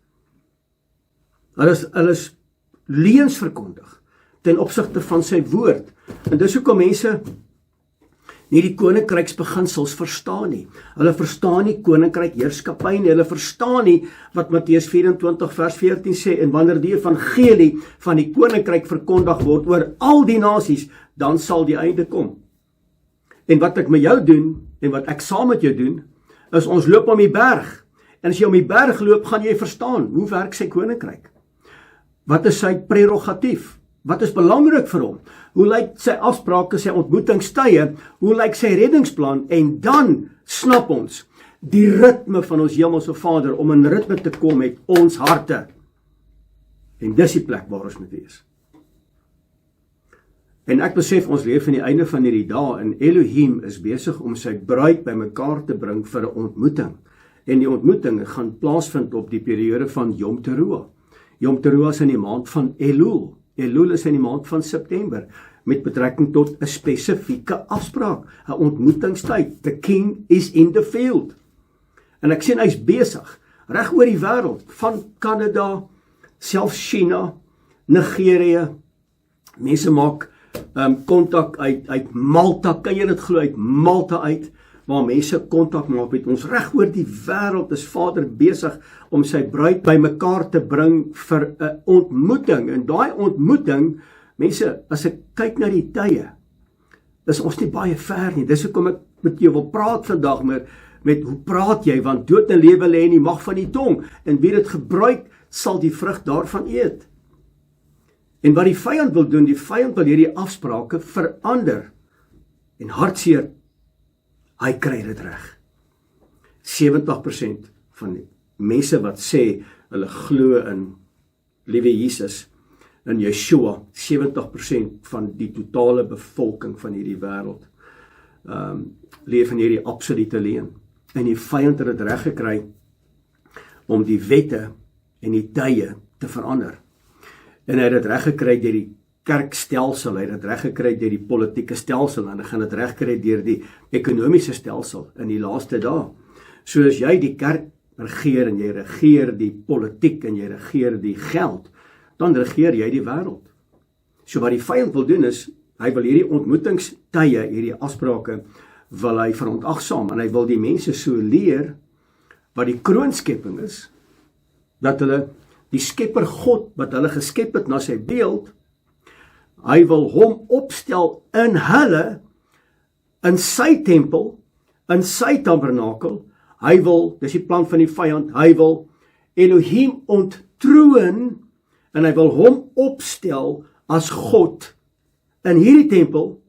hulle is leuns verkondig ten opsigte van sy woord. En dis hoekom mense nie die koninkryksbeginsels verstaan nie. Hulle verstaan nie koninkryk heerskappy nie, hulle verstaan nie wat Matteus 24 vers 14 sê, en wanneer die evangelie van die koninkryk verkondig word oor al die nasies, dan sal die einde kom. En wat ek met jou doen, en wat ek saam met jou doen, is ons loop om die berg, en as jy om die berg loop, gaan jy verstaan, hoe werk sy koninkryk? Wat is sy prerogatief? Wat is belangrik vir hom? Hoe lyk sy afsprake, sy ontmoetingstye? Hoe lyk sy reddingsplan? En dan snap ons die ritme van ons hemelse Vader om in ritme te kom met ons harte. En dis die plek waar ons moet wees. En ek besef ons leef in die einde van hierdie dae en Elohim is besig om sy bruid bymekaar te bring vir 'n ontmoeting. En die ontmoeting gaan plaasvind op die periode van Yom Teruah. Yom Teruah is in die maand van Elul. Elul is in die maand van September, met betrekking tot 'n spesifieke afspraak, 'n ontmoetingstyd. The king is in the field. En ek sien hy's besig, reg oor die wêreld, van Kanada, selfs China, Nigerië. Mense maak kontak uit Malta, kan jy dit glo, uit Malta uit, waar mense kontak maak met ons. Reg oor die wêreld is Vader besig om sy bruid bymekaar te bring vir 'n ontmoeting. En daai ontmoeting, mense, as ek kyk na die tye, is ons nie baie ver nie. Dis hoekom ek met jou wil praat vandag, met hoe praat jy, want dood en lewe lê in die mag van die tong, en wie dit gebruik, sal die vrug daarvan eet. En wat die vyand wil doen, die vyand wil hierdie afsprake verander, en hartseer, hy kry dit reg. 70% van die mense wat sê, hulle glo in liewe Jesus, in Yeshua, 70% van die totale bevolking van hierdie wêreld, leef in hierdie absolute leuen. En die vyand het dit reg gekry, om die wette en die tye te verander. En hy het dit reg gekry deur die kerkstelsel, hy het dit reg gekry deur die politieke stelsel, en hy gaan dit reg kry deur die ekonomiese stelsel in die laaste dae. So as jy die kerk regeer, en jy regeer die politiek, en jy regeer die geld, dan regeer jy die wêreld. So wat die vyand wil doen is, hy wil hierdie ontmoetingstye, hierdie afsprake, wil hy verontagsaam, en hy wil die mense so leer, wat die kroonskepping is, dat hulle die skepper God, wat hulle geskep het na sy beeld, hy wil hom opstel in hulle, in sy tempel, in sy tabernakel. Hy wil, dis die plan van die vyand, hy wil Elohim onttroon, en hy wil hom opstel as God in hierdie tempel,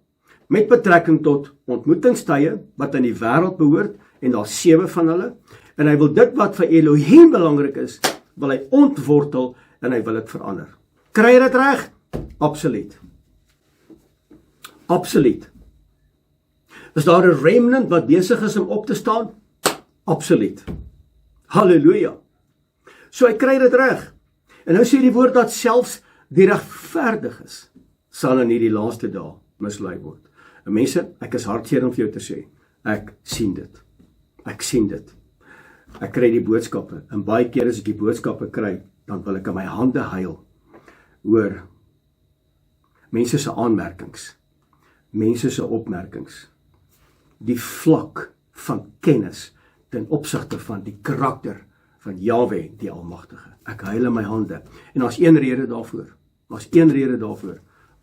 met betrekking tot ontmoetingstye, wat aan die wêreld behoort, en daar 7 van hulle, en hy wil dit wat vir Elohim belangrik is, wil hy ontwortel, en hy wil dit verander. Kry jy dit reg? Absoluut. Absoluut. Is daar 'n remnant wat besig is om op te staan? Absoluut. Halleluja. So hy kry dit reg. En nou sê die woord dat selfs die regverdiges sal in hierdie laaste dae mislei word. En mense, ek is hartseer om vir jou te sê, ek sien dit. Ek sien dit. Ek kry die boodskappe, en baie keer as ek die boodskappe kry, dan wil ek in my hande huil oor mense se aanmerkings, mense se opmerkings, die vlak van kennis ten opsigte van die karakter van Jahwe, die Almagtige. Ek huil in my hande. En daar's een rede daarvoor.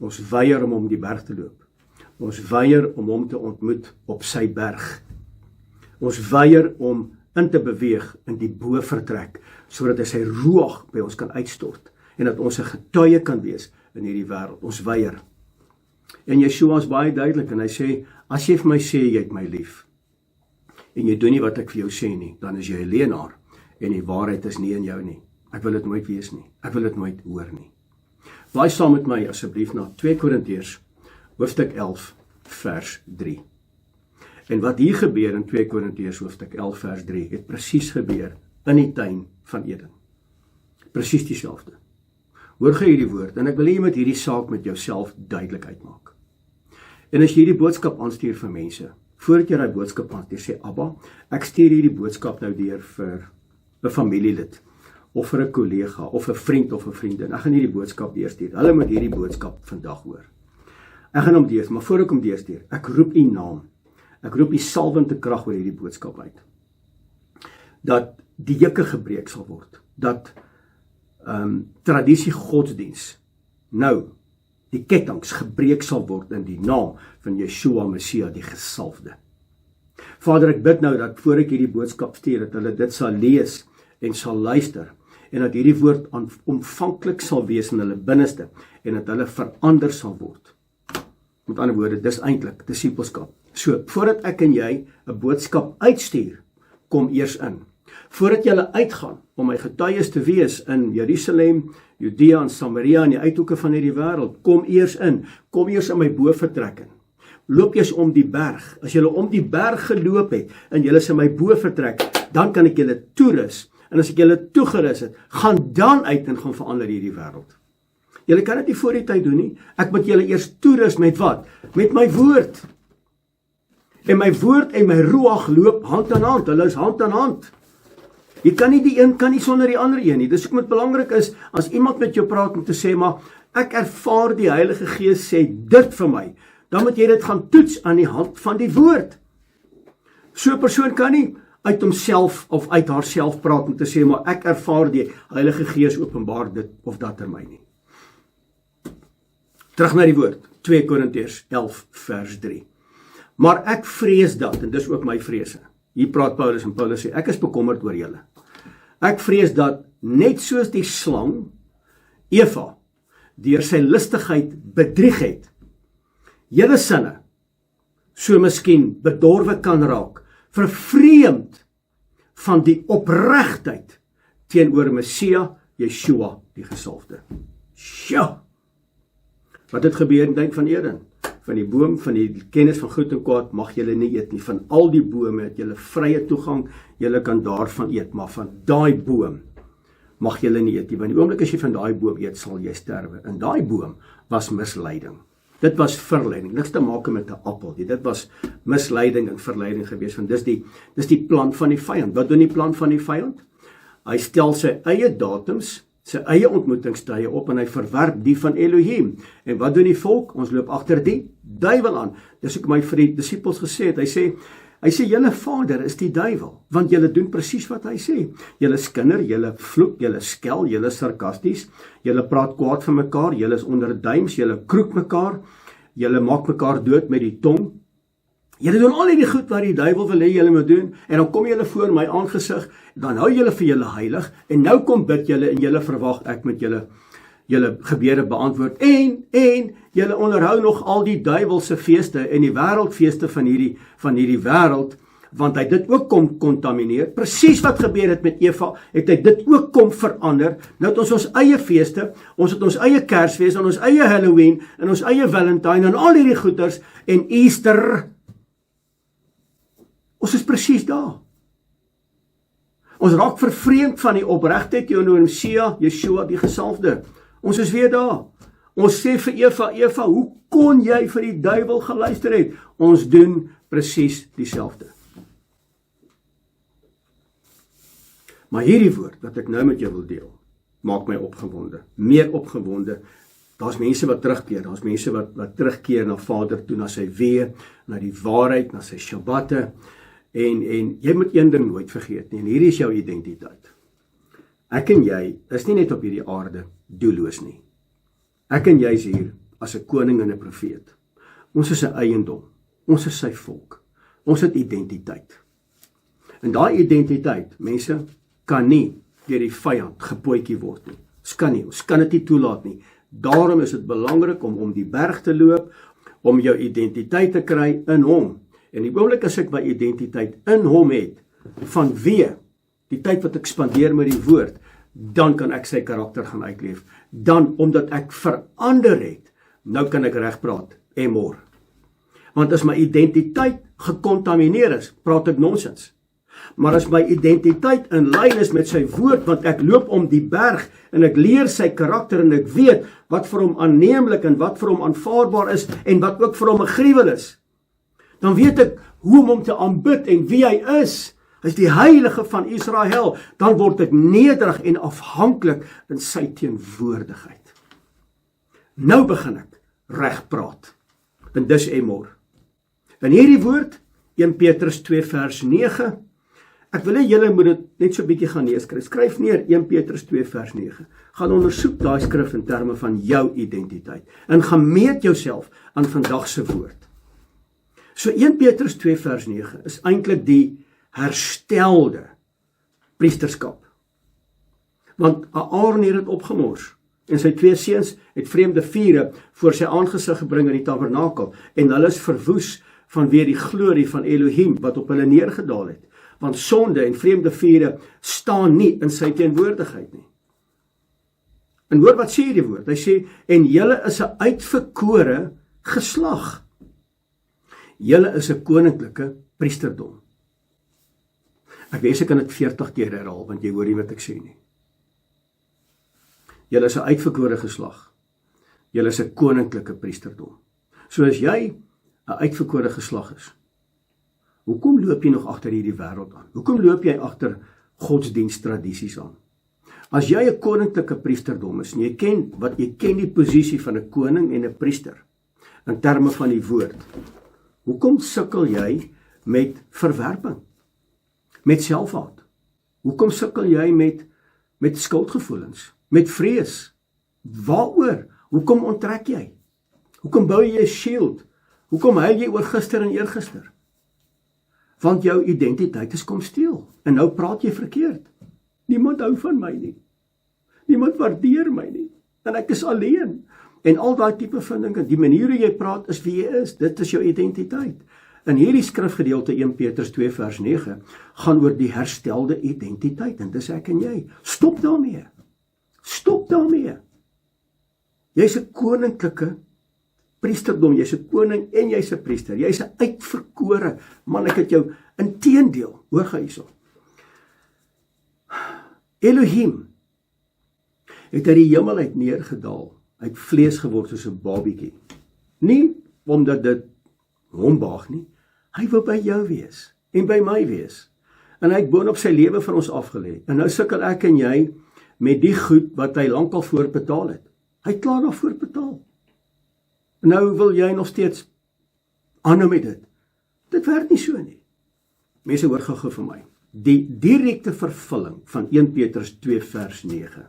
Ons weier om die berg te loop. Ons weier om hom te ontmoet op sy berg. Ons weier om in te beweeg in die bovertrek, sodat hy sy ruach by ons kan uitstort, en dat ons 'n getuie kan wees in hierdie wêreld. Ons weier. En Yeshua is baie duidelik, en hy sê, as jy vir my sê, jy het my lief, en jy doen nie wat ek vir jou sê nie, dan is jy 'n leienaar, en die waarheid is nie in jou nie. Ek wil dit nooit wees nie. Ek wil dit nooit hoor nie. Blaai saam met my asseblief na 2 Korintiërs, hoofstuk 11, vers 3. En wat hier gebeur in 2 Korintiërs hoofstuk 11 vers 3, het presies gebeur in die tuin van Eden. Presies dieselfde. Hoor gou hierdie woord, en ek wil hê jy moet hierdie saak met jouself duidelik uitmaak. En as jy hierdie boodskap aanstuur vir mense, voordat jy daai boodskap aanstuur, sê Abba, ek stuur hierdie boodskap nou deur vir 'n familielid, of vir 'n kollega, of 'n vriend of 'n vriendin. Ek gaan hierdie boodskap deurstuur. Hulle moet hierdie boodskap vandag hoor. Ek gaan hom deurstuur, maar voor ek hom deurstuur, ek roep u naam. Ek roep die salwende krag oor hierdie boodskap uit. Dat die jukke gebreek sal word. Dat tradisie godsdiens nou die kettinge gebreek sal word in die naam van Yeshua Messia, die gesalfde. Vader, ek bid nou dat voor ek hierdie boodskap stuur, dat hulle dit sal lees en sal luister, en dat hierdie woord ontvanklik sal wees in hulle binneste, en dat hulle verander sal word. Met ander woorde, dis eintlik disippelskap. So, voordat ek en jy 'n boodskap uitstuur, kom eers in. Voordat jy uitgaan om my getuies te wees in Jerusalem, Judea en Samaria en die uithoeke van hierdie wêreld, kom eers in my bovertrek in. Loop eers om die berg. As julle om die berg geloop het en julle is in my bovertrek, dan kan ek julle toerus. En as ek julle toegerus het, gaan dan uit en gaan verander hierdie wêreld. Julle kan dit nie voor die tyd doen nie. Ek moet julle eers toerus met wat? Met my woord. En my woord en my ruach loop hand aan hand. Hulle is hand aan hand. Jy kan nie die een kan nie sonder die ander een nie. Dis hoekom dit belangrik is as iemand met jou praat om te sê, maar ek ervaar die Heilige Gees sê dit vir my. Dan moet jy dit gaan toets aan die hand van die woord. So 'n persoon kan nie uit homself of uit haarself praat om te sê, maar ek ervaar die Heilige Gees openbaar dit of dat in my nie. Terug na die woord, 2 Korintiërs 11 vers 3. Maar ek vrees dat, en dis ook my vrese. Hier praat Paulus en Paulus sê, ek is bekommerd oor julle. Ek vrees dat net soos die slang Eva deur sy listigheid bedrieg het, julle sinne so miskien bedorwe kan raak, vervreemd van die opregtheid teenoor Messia, Yeshua, die gesalfde. Sjoe! Wat het gebeur in tyd van Eden? Van die boom, van die kennis van goed en kwaad, mag julle nie eet nie. Van al die bome het julle vrye toegang, julle kan daarvan eet, maar van daai boom mag julle nie eet nie. Want die oomblik as jy van daai boom eet, sal jy sterwe. En daai boom was misleiding. Dit was verleiding, niks te maak met 'n appel nie. Dit was misleiding en verleiding gewees, want dis die plan van die vyand. Wat doen die plan van die vyand? Hy stel sy eie datums, sy eie ontmoetingstye op en hy verwerp die van Elohim. En wat doen die volk? Ons loop agter die duiwel aan. Dis ook my vir die disippels gesê het. Hy sê julle vader is die duiwel, want julle doen presies wat hy sê. Julle skinder, julle vloek, julle skel, julle sarkasties, julle praat kwaad van mekaar, julle is onderduims, julle kroek mekaar, julle maak mekaar dood met die tong. Julle doen al die goed wat die duiwel wil hê julle moet doen, en dan kom julle voor my aangesig, dan hou julle vir julle heilig, en nou kom bid julle, en julle verwag ek met julle gebede beantwoord, en julle onderhou nog al die duiwelse feeste, en die wêreldfeeste van hierdie wêreld, want hy dit ook kom kontamineer, presies wat gebeur het met Eva, het hy dit ook kom verander, nou het ons eie feeste, ons het ons eie Kersfees, en ons eie Halloween, en ons eie Valentine, en al hierdie goeders, en Easter, ons is presies daar. Ons raak vervreemd van die opregtheid teenoor Messia, Yeshua, die gesalfde. Ons is weer daar. Ons sê vir Eva, hoe kon jy vir die duiwel geluister het? Ons doen presies dieselfde. Maar hierdie woord wat ek nou met jou wil deel, maak my opgewonde, meer opgewonde. Daar's mense wat terugkeer, daar's mense wat terugkeer na Vader toe, na sy weë, na die waarheid, na sy Shabbatte. En jy moet een ding nooit vergeet nie, en hierdie is jou identiteit. Ek en jy is nie net op hierdie aarde doelloos nie. Ek en jy is hier as 'n koning en 'n profeet. Ons is 'n eiendom. Ons is sy volk. Ons het identiteit. En daai identiteit, mense, kan nie deur die vyand gepootjie word nie. Ons kan dit nie toelaat nie. Daarom is dit belangrik om die berg te loop, om jou identiteit te kry in hom. En die oomblik as ek my identiteit in hom het, vanweë die tyd wat ek spandeer met die woord, dan kan ek sy karakter gaan uitleef. Dan, omdat ek verander het, nou kan ek reg praat, emor. Want as my identiteit gekontamineer is, praat ek nonsens. Maar as my identiteit in lyn is met sy woord, want ek loop om die berg, en ek leer sy karakter, en ek weet wat vir hom aanneemlik, en wat vir hom aanvaarbaar is, en wat ook vir hom 'n gruwel is, dan weet ek hoe om hom te aanbid, en wie hy is. Hy is die heilige van Israel. Dan word ek nederig en afhanklik in sy teenwoordigheid. Nou begin ek reg praat. En dis emor. En hierdie woord 1 Petrus 2 vers 9. Ek wil hê julle moet dit net so 'n bietjie gaan neerskryf. Skryf neer 1 Petrus 2 vers 9. Gaan ondersoek daai skrif in terme van jou identiteit. En gaan meet jouself aan vandag se woord. So 1 Petrus 2 vers 9 is eintlik die herstelde priesterskap. Want Aaron het dit opgemors. En sy 2 seuns het vreemde vure voor sy aangesig gebring in die tabernakel. En hulle is verwoes vanweë die glorie van Elohim wat op hulle neergedaal het. Want sonde en vreemde vure staan nie in sy teenwoordigheid nie. En hoor wat sê die woord? Hy sê, en julle is 'n uitverkore geslag. Julle is 'n koninklike priesterdom. Ek wens ek kan dit 40 keer herhaal, want jy hoor nie wat ek sê nie. Julle is 'n uitverkore geslag. Julle is 'n koninklike priesterdom. So as jy 'n uitverkore geslag is, hoekom loop jy nog agter hierdie wêreld aan? Hoekom loop jy agter godsdienstradisies aan? As jy 'n koninklike priesterdom is, en jy ken die posisie van 'n koning en 'n priester, in terme van die woord, hoekom sukkel jy met verwerping? Met selfhaat? Hoekom sukkel jy met skuldgevoelens? Met vrees? Waaroor? Hoekom onttrek jy? Hoekom bou jy 'n shield? Hoekom huil jy oor gister en eergister? Want jou identiteit is kom steel. En nou praat jy verkeerd. Niemand hou van my nie. Niemand waardeer my nie. En ek is alleen. En al daai tipe van dinge, die manier hoe jy praat is wie jy is. Dit is jou identiteit. In hierdie skrifgedeelte 1 Petrus 2 vers 9 gaan oor die herstelde identiteit. En dis ek en jy. Stop daarmee. Stop daarmee. Jy's 'n koninklike priesterdom, jy's 'n koning en jy's 'n priester. Jy's 'n uitverkore man, ek het jou inteendeel, hoor gaan hierso. Elohim het uit die hemel uit neergedaal, uit vlees geword soos 'n babietjie. Nie omdat dit hom baag nie, hy wil by jou wees en by my wees. En hy het boonop sy lewe van ons afgelê. En nou sukkel ek en jy met die goed wat hy lankal voorbetaal het. Hy het klaar daarvoor betaal. Nou wil jy nog steeds aanhou met dit. Dit werk nie so nie. Mense hoor gou vir my. Die direkte vervulling van 1 Petrus 2 vers 9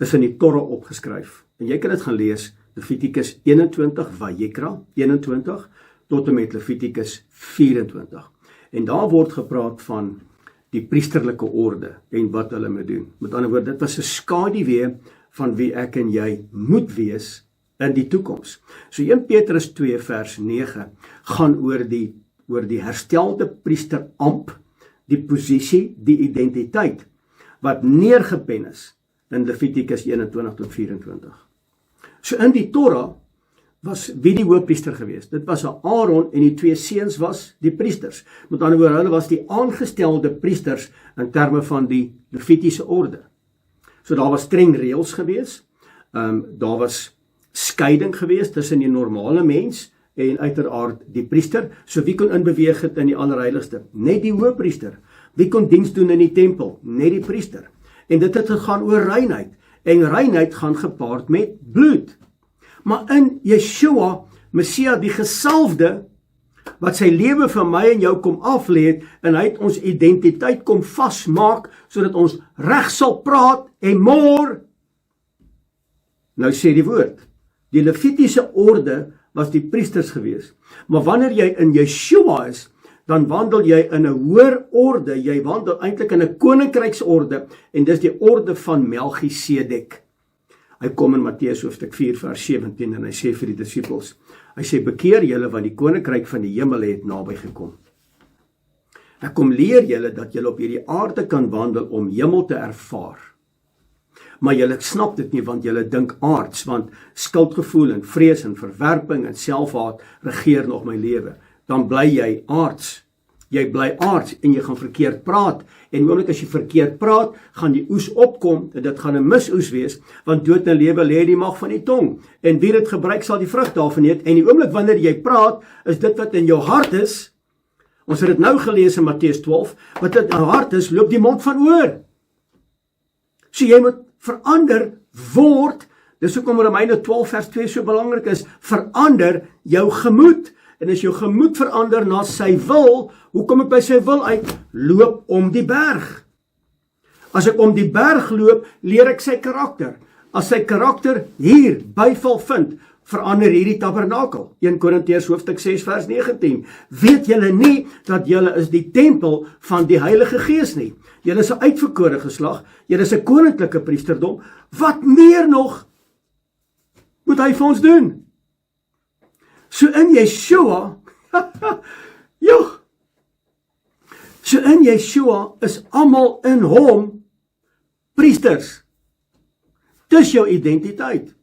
is in die Torah opgeskryf. En jy kan dit gaan lees, Levitikus 21, Vayikra 21, tot en met Levitikus 24. En daar word gepraat van die priesterlike orde en wat hulle moet doen. Met ander woorde, dit was 'n skaduwee van wie ek en jy moet wees in die toekoms. So 1 Petrus 2 vers 9 gaan oor die herstelde priesteramp, die posisie, die identiteit, wat neergepen is in Levitikus 21 tot 24. So in die Torah was wie die hoëpriester geweest. Dit was Aaron en die 2 seuns was die priesters. Met ander woorde, hulle was die aangestelde priesters in terme van die Levitiese orde. So daar was streng reëls geweest. Daar was skeiding geweest tussen die normale mens en uiteraard die priester. So wie kon inbeweeg het in die allerheiligste? Net die hoëpriester. Wie kon diens doen in die tempel? Net die priester. En dit het gegaan oor reinheid. En reinheid gaan gepaard met bloed. Maar in Yeshua, Messia, die gesalfde, wat sy lewe vir my en jou kom aflê het, en hy het ons identiteit kom vasmaak, sodat ons reg sal praat en moor. Nou sê die woord, die Levitiese orde was die priesters gewees. Maar wanneer jy in Yeshua is, dan wandel jy in 'n hoër orde, jy wandel eintlik in 'n koninkryksorde, en dis die orde van Melchisedek. Hy kom in Matteus hoofstuk 4 vers 17 en hy sê vir die disippels, hy sê, bekeer julle want die koninkryk van die hemel het naby gekom. Ek kom leer julle dat julle op hierdie aarde kan wandel om hemel te ervaar. Maar julle snap dit nie, want julle dink aards, want skuldgevoel en vrees en verwerping en selfhaat regeer nog my lewe. Dan bly jy aards. Jy bly aards en jy gaan verkeerd praat. En oomblik as jy verkeerd praat, gaan die oes opkom en dit gaan 'n misoes wees, want dood en lewe lê in die mag van die tong. En wie dit gebruik sal die vrug daarvan eet. En die oomblik wanneer jy praat, is dit wat in jou hart is. Ons het dit nou gelees in Matteus 12, wat in jou hart is, loop die mond van oor. So jy moet verander word. Dis hoekom Romeine 12 vers 2 so belangrik is. Verander jou gemoed. en as jou gemoed verander na sy wil, hoe kom ek by sy wil uit? Loop om die berg. As ek om die berg loop, leer ek sy karakter. As sy karakter hier byval vind, verander hierdie tabernakel. 1 Korintiërs hoofstuk 6 vers 19. Weet julle nie dat julle is die tempel van die Heilige Gees nie? Julle is 'n uitverkore geslag, julle is 'n koninklike priesterdom. Wat meer nog moet hy vir ons doen? So in Yeshua, so in Yeshua is almal in hom priesters. Dis jou identiteit.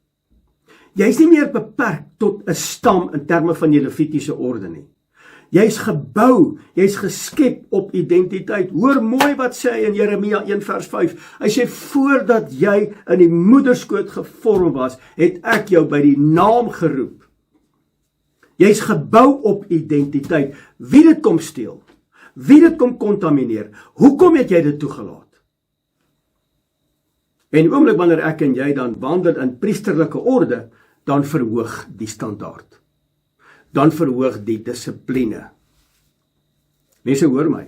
Jy is nie meer beperk tot 'n stam in terme van die Levitiese orde nie. Jy is gebou, jy is geskep op identiteit. Hoor mooi wat sê hy in Jeremia 1 vers 5. Hy sê, voordat jy in die moederskoot gevorm was, het ek jou by die naam geroep. Jy is gebou op identiteit. Wie dit kom steel? Wie dit kom kontamineer? Hoekom het jy dit toegelaat? En die oomblik wanneer ek en jy dan wandel in priesterlike orde, dan verhoog die standaard. Dan verhoog die dissipline. Mense hoor my.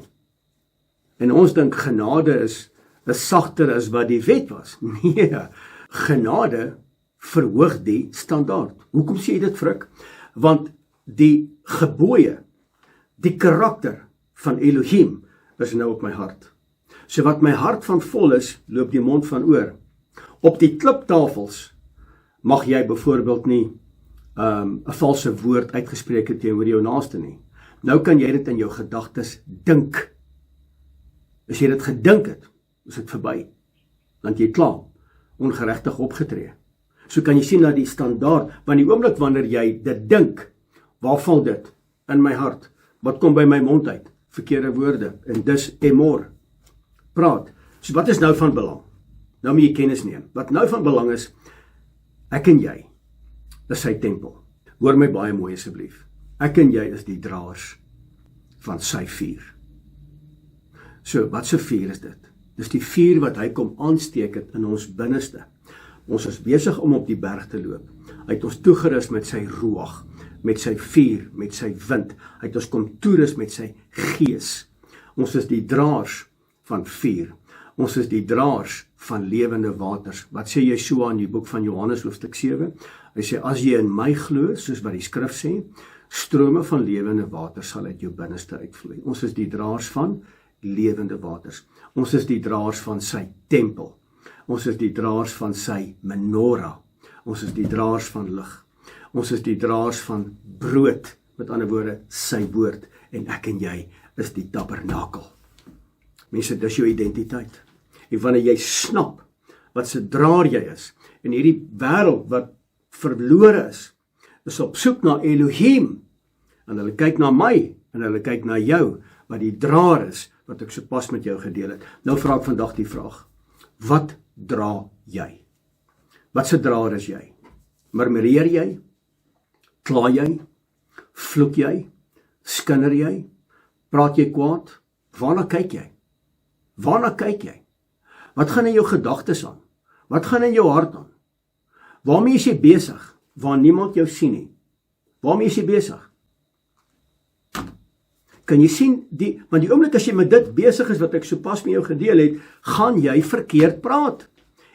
En ons dink genade is sagter as wat die wet was. Nee, genade verhoog die standaard. Hoekom sê jy dit, Frik? Want die gebooie, die karakter van Elohim is nou op my hart. So wat my hart van vol is, loop die mond van oor. Op die kliptafels mag jy byvoorbeeld nie 'n valse woord uitgespreek het teenoor jou naaste nie. Nou kan jy dit in jou gedagtes dink. As jy dit gedink het, is dit verby. Want jy klaar ongeregtig opgetree. So kan jy sien na die standaard, want die oomblik wanneer jy dit dink, waar val dit? In my hart. Wat kom by my mond uit? Verkeerde woorde. En dis emor. Praat. So wat is nou van belang? Nou moet jy kennis neem. Wat nou van belang is, ek en jy is sy tempel. Hoor my baie mooi asseblief. Ek en jy is die draers van sy vuur. So, wat se vuur is dit? Dis die vuur wat hy kom aansteek het in ons binneste. Ons is besig om op die berg te loop. Hy het ons toegerus met sy ruach, met sy vuur, met sy wind. Hy het ons kom toerus met sy gees. Ons is die draers van vuur. Ons is die draers van lewende waters. Wat sê Yeshua in die boek van Johannes hoofstuk 7? Hy sê, as jy in my glo, soos wat die skrif sê, strome van lewende waters sal uit jou binneste uitvloei. Ons is die draers van lewende waters. Ons is die draers van sy tempel. Ons is die draers van sy menorah. Ons is die draers van lig. Ons is die draers van brood, met ander woorde, sy woord. En ek en jy is die tabernakel. Mense, dis jou identiteit. En wanneer jy snap wat se draer jy is, en hierdie wêreld wat verlore is op soek na Elohim, en hulle kyk na my, en hulle kyk na jou, wat die draer is, wat ek sopas met jou gedeel het. Nou vra ek vandag die vraag, wat dra jy? Wat se draer is jy? Murmureer jy? Kla jy? Vloek jy? Skinder jy? Praat jy kwaad? Waarna kyk jy? Waarna kyk jy? Wat gaan in jou gedagtes aan? Wat gaan in jou hart aan? Waarmee is jy besig? Waar niemand jou sien nie. Waarmee is jy besig? Kan jy sien, want die oomblik as jy met dit besig is wat ek sopas met jou gedeel het, gaan jy verkeerd praat.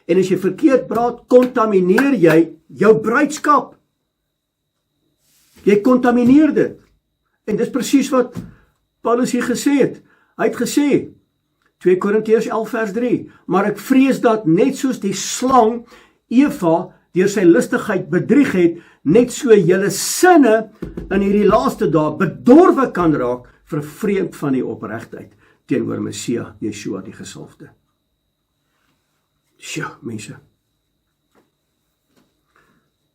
En as jy verkeerd praat, kontamineer jy jou bruidskap. Jy kontamineer dit. En dis presies wat Paulus hier gesê het. Hy het gesê, 2 Korintiërs 11 vers 3, maar ek vrees dat net soos die slang Eva deur sy lustigheid bedrieg het, net so julle sinne in hierdie laaste dae bedorwe kan raak, vervreemd van die opregtheid teenoor Messia, Yeshua die gesalfde. Sjoe, mense.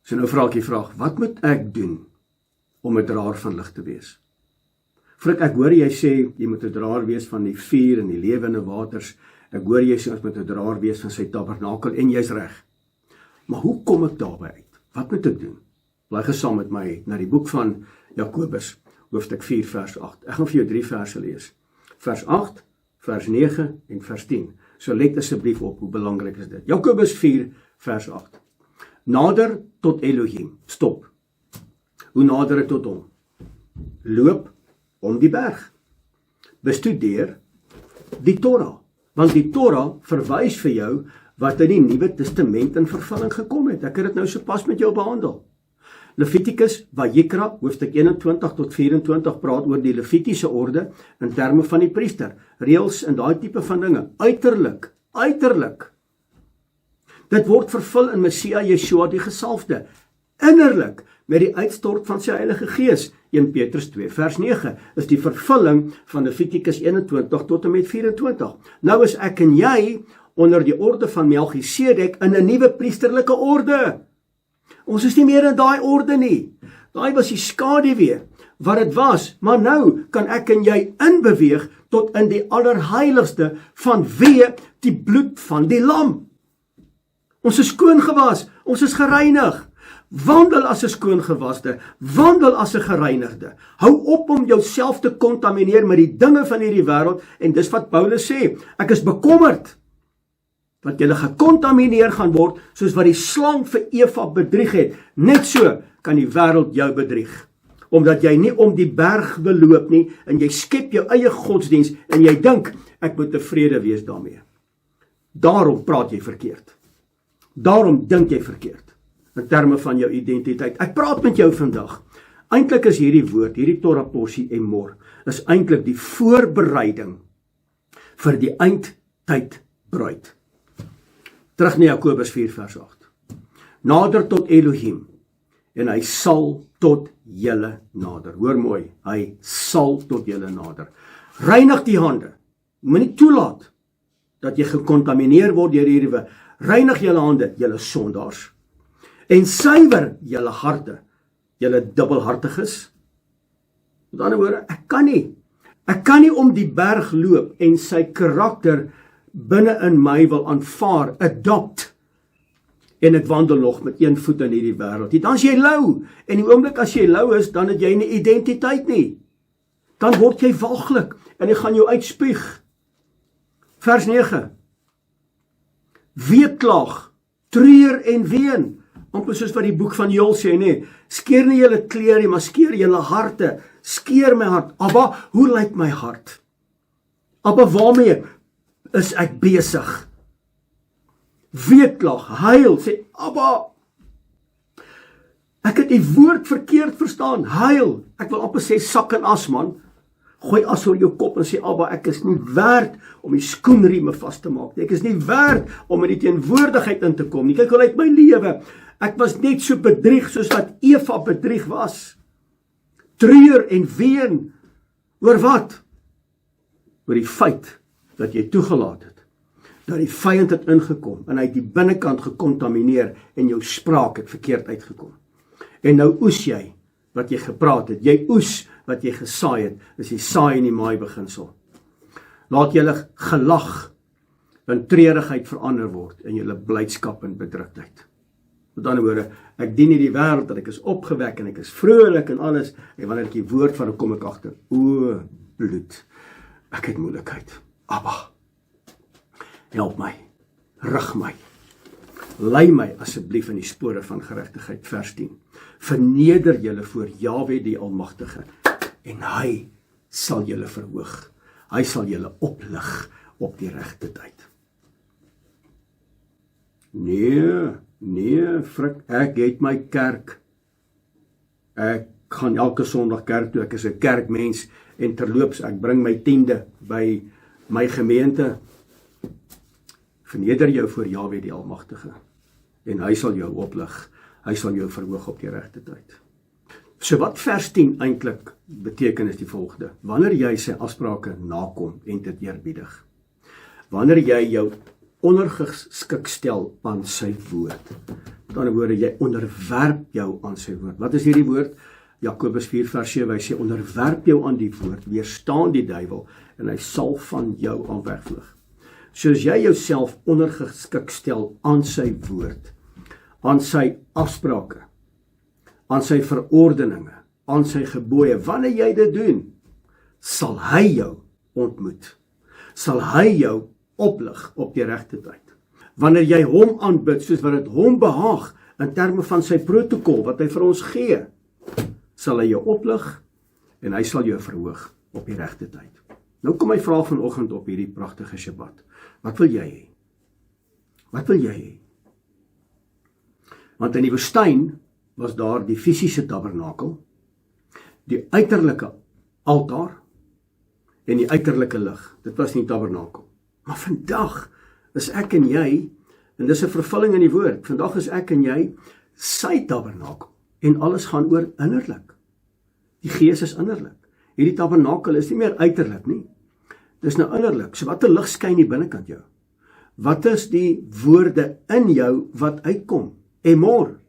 So nou vra ek die vraag, wat moet ek doen om 'n draer van lig te wees? Frik, ek hoor jy sê, jy moet 'n draer wees van die vuur en die lewende waters. Ek hoor jy sê, ons moet 'n draer wees van sy tabernakel, en jy's reg. Maar hoe kom ek daarby uit? Wat moet ek doen? Bly gesaam met my na die boek van Jakobus, hoofstuk 4, vers 8. Ek gaan vir jou 3 verse lees. Vers 8, vers 9 en vers 10. So let asseblief op, hoe belangrik is dit. Jakobus 4, vers 8. Nader tot Elohim. Stop. Hoe nader ek tot hom? loop om die berg. Bestudeer die Torah, want die Torah verwys vir jou wat in die Nuwe Testament in vervulling gekom het. Ek het dit nou sopas met jou behandel. Levitikus, Vayikra, hoofstuk 21 tot 24 praat oor die Levitiese orde in terme van die priester, reëls en daai tipe van dinge. Uiterlik. Dit word vervul in Messia Yeshua die gesalfde. Innerlik, met die uitstort van sy Heilige Gees. 1 Petrus 2 vers 9 is die vervulling van Levitikus 21 tot en met 24. Nou is ek en jy onder die orde van Melchisedek in 'n nuwe priesterlike orde. Ons is nie meer in daai orde nie. Daai was die skaduwee wat dit was, maar nou kan ek en jy inbeweeg tot in die allerheiligste vanweë die bloed van die lam. Ons is skoon gewas, ons is gereinig. Wandel as 'n skoongewaste, wandel as 'n gereinigde. Hou op om jouself te kontamineer met die dinge van hierdie wêreld en dis wat Paulus sê. Ek is bekommerd dat jy gekontamineer gaan word soos wat die slang vir Eva bedrieg het. Net so kan die wêreld jou bedrieg. Omdat jy nie om die berg wil loop nie en jy skep jou eie godsdiens en jy dink ek moet tevrede wees daarmee. Daarom praat jy verkeerd. Daarom dink jy verkeerd. In terme van jou identiteit. Ek praat met jou vandag. Eintlik is hierdie woord, hierdie Torah porsie Emor, is eintlik die voorbereiding vir die eindtyd bruid. Terug na Jakobus 4 vers 8. Nader tot Elohim en hy sal tot julle nader. Hoor mooi, hy sal tot julle nader. Reinig die hande. Moenie toelaat dat jy gekontamineer word deur hierdie. Reinig julle hande, julle sondaars. En suiwer julle harte, julle dubbelhartiges. Met ander woorde, ek kan nie om die berg loop en sy karakter binne in my wil aanvaar, adopt, en ek wandel nog met een voet in hierdie wêreld. Dan is jy lou, en die oomblik as jy lou is, dan het jy nie identiteit nie. Dan word jy walglik, en jy gaan jou uitspuug. Vers 9. Weeklaag, treur en ween, amper soos wat die boek van Joël sê, nee, skeer nie julle klere nie, maar skeer julle harte, skeer my hart. Abba, hoe lyk my hart? Abba, waarmee is ek besig? Weeklaag, huil, sê, Abba, ek het die woord verkeerd verstaan, huil, ek wil amper sê, sak en as, man, gooi as oor jou kop en sê, Abba, ek is nie werd om die skoenrieme vast te maak, ek is nie werd om in die teenwoordigheid in te kom nie, kyk hoe lyk my lewe, ek was net so bedrieg soos wat Eva bedrieg was. Treur en ween. Oor wat? Oor die feit dat jy toegelaat het. Dat die vyand het ingekom en hy het die binnekant gekontamineer en jou spraak het verkeerd uitgekom. En nou oes jy wat jy gepraat het. Jy oes wat jy gesaai het. Dis die saai en die maai beginsel. Laat julle gelag in treurigheid verander word en julle blydskap en bedruktheid. Met ander woorde, ek dien nie die wêreld dat ek is opgewek en ek is vrolik en alles, en wanneer ek die woord van kom ek agter, o bloed, ek het moeilikheid. Abba, help my, rig my, lei my asseblief in die spore van geregtigheid. Vers 10. Verneder julle voor Jahwe die Almagtige, en hy sal julle verhoog. Hy sal julle oplig op die regte tyd. Nee, frik, ek het my kerk. Ek gaan elke Sondag kerk toe, ek is 'n kerkmens, en terloops, ek bring my 10de by my gemeente. Verneder jou voor Jahwe die Almagtige, en hy sal jou oplig, hy sal jou verhoog op die regte tyd. So wat vers 10 eintlik beteken is die volgende: wanneer jy sy afsprake nakom en dit eerbiedig, wanneer jy jou ondergeskik stel aan sy woord, met ander woorde, jy onderwerp jou aan sy woord. Wat is hierdie woord? Jakobus 4 vers 7, hy sê, onderwerp jou aan die woord, weerstaan die duiwel, en hy sal van jou al wegvlug. Soos jy jouself ondergeskik stel aan sy woord, aan sy afsprake, aan sy verordeninge, aan sy gebooie, wanneer jy dit doen, sal hy jou ontmoet, sal hy jou oplig op die regte tyd. Wanneer jy hom aanbid, soos wat dit hom behaag, in terme van sy protokol, wat hy vir ons gee, sal hy jou oplig, en hy sal jou verhoog op die regte tyd. Nou kom my vraag vanoggend op hierdie pragtige Shabbat. Wat wil jy hê? Wat wil jy hê? Want in die woestyn was daar die fisiese tabernakel, die uiterlike altaar en die uiterlike lig. Dit was nie tabernakel. Maar vandag is ek en jy, en dis 'n vervulling in die woord, vandag is ek en jy sy tabernakel, en alles gaan oor innerlik. Die gees is innerlik. Hierdie tabernakel is nie meer uiterlik nie. Dis nou innerlik. So watter lig skyn die binnekant jou? Wat is die woorde in jou wat uitkom? Emor.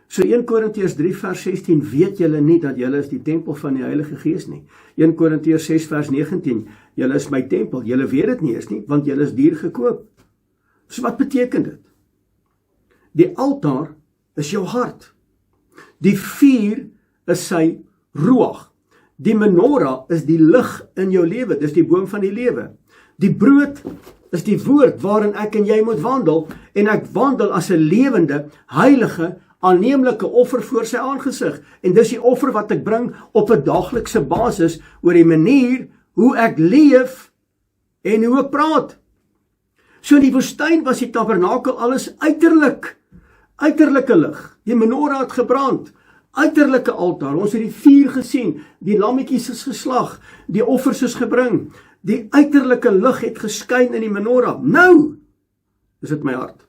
So 1 Korintiërs 3 vers 16, weet julle nie dat julle is die tempel van die Heilige Gees nie. 1 Korintiërs 6 vers 19, julle is my tempel, julle weet dit nie eens nie, want julle is duur gekoop. So wat beteken dit? Die altaar is jou hart. Die vuur is sy ruach. Die menorah is die lig in jou lewe, dis die boom van die lewe. Die brood is die woord waarin ek en jy moet wandel, en ek wandel as 'n lewende, heilige, aanneemlike offer voor sy aangesig. En dis die offer wat ek bring op 'n daaglikse basis oor die manier hoe ek leef en hoe ek praat. So in die woestyn was die tabernakel alles uiterlik. Uiterlike lig. Die menorah het gebrand. Uiterlike altaar. Ons het die vuur gesien. Die lammetjies is geslag. Die offers is gebring. Die uiterlike lig het geskyn in die menorah. Nou is dit my hart.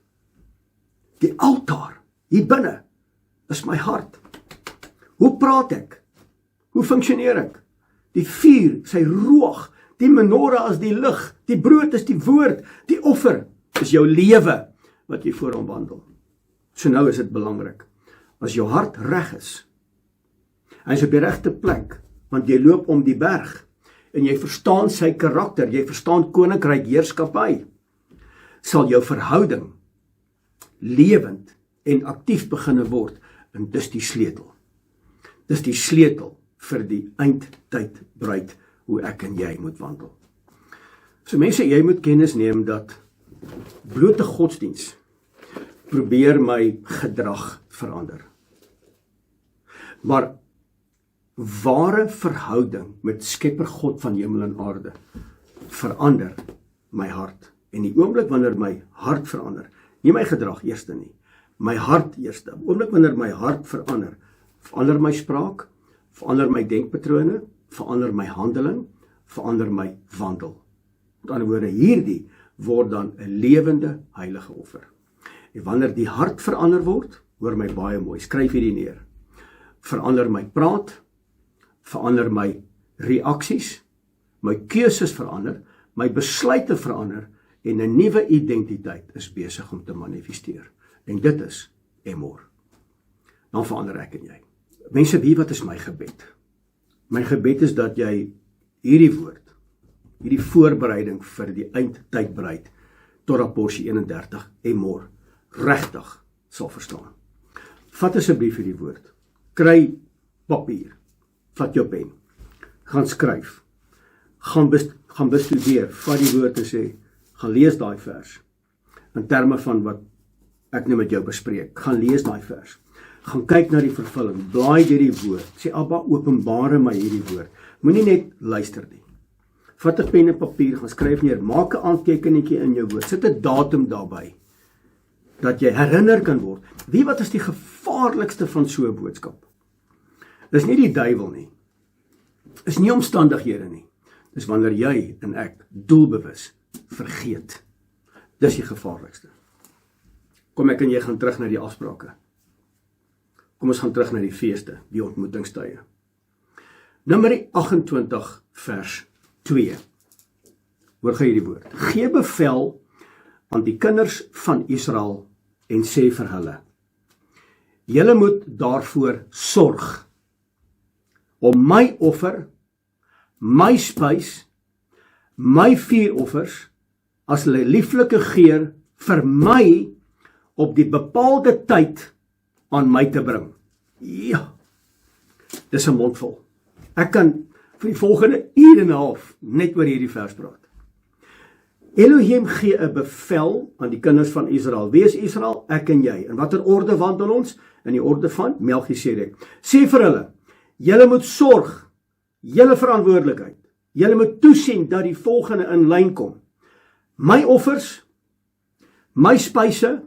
Die altaar hier binne is my hart. Hoe praat ek? Hoe funksioneer ek? Die vuur, sy ruach, die menorah is die lig, die brood is die woord, die offer is jou lewe wat jy voor hom wandel. So nou is dit belangrik. As jou hart reg is, hy is op die regte plek, want jy loop om die berg, en jy verstaan sy karakter, jy verstaan koninkryk heerskappy, sal jou verhouding lewend en aktief beginne word, en dis die sleutel. Dis die sleutel vir die eindtyd bruid, hoe ek en jy moet wandel. So mense, jy moet kennis neem dat blote godsdiens probeer my gedrag verander. Maar ware verhouding met Skepper God van hemel en aarde verander my hart. En die oomblik wanneer my hart verander, nie my gedrag eerste nie, my hart eerste. Oomblik wanneer my hart verander, verander my spraak, verander my denkpatrone, verander my handeling, verander my wandel. Met ander woorde, hierdie word dan 'n lewende heilige offer. En wanneer die hart verander word, hoor my baie mooi, skryf hierdie neer. Verander my praat, verander my reaksies, my keuses verander, my besluite verander, en 'n nuwe identiteit is besig om te manifesteer. En dit is Emor. Dan verander ek en jy. Mense, wat is my gebed? My gebed is dat jy hierdie woord, hierdie voorbereiding vir die eindtydbruid tot Rapporsie 31, Emor, regtig sal verstaan. Vat asseblief hierdie woord. Kry papier. Vat jou pen. Gaan skryf. Gaan bestudeer. Vat die woord en sê, gaan lees daai vers. In terme van wat ek nou met jou bespreek. Gaan lees daai vers. Gaan kyk na die vervulling. Blaai deur die woord. Sê, Abba, openbare my hierdie woord. Moenie net luister nie. Vat 'n pen en papier, gaan skryf neer. Maak 'n aantekeningkie in jou woord. Sit 'n datum daarbey. Dat jy herinner kan word. Wat is die gevaarlikste van so 'n boodskap? Dis nie die duiwel nie. Is nie omstandighede nie. Dis wanneer jy en ek doelbewus vergeet. Dis die gevaarlikste. Kom ek en jy gaan terug na die afsprake. Kom ons gaan terug na die feeste, die ontmoetingstye. Numeri 28 vers 2. Hoor gou hierdie woord. Gee bevel aan die kinders van Israel en sê vir hulle, julle moet daarvoor sorg om my offer, my spys, my vuuroffers as hulle lieflike geur vir my op die bepaalde tyd aan my te bring. Ja, dis 'n mondvol. Ek kan vir die volgende uur en 'n half net oor hierdie vers praat. Elohim gee 'n bevel aan die kinders van Israel. Wie is Israel? Ek en jy. In watter orde wandel ons? In die orde van Melchisedek. Sê vir hulle, julle moet sorg julle verantwoordelikheid. Julle moet toesien dat die volgende in lyn kom. My offers, my spyse,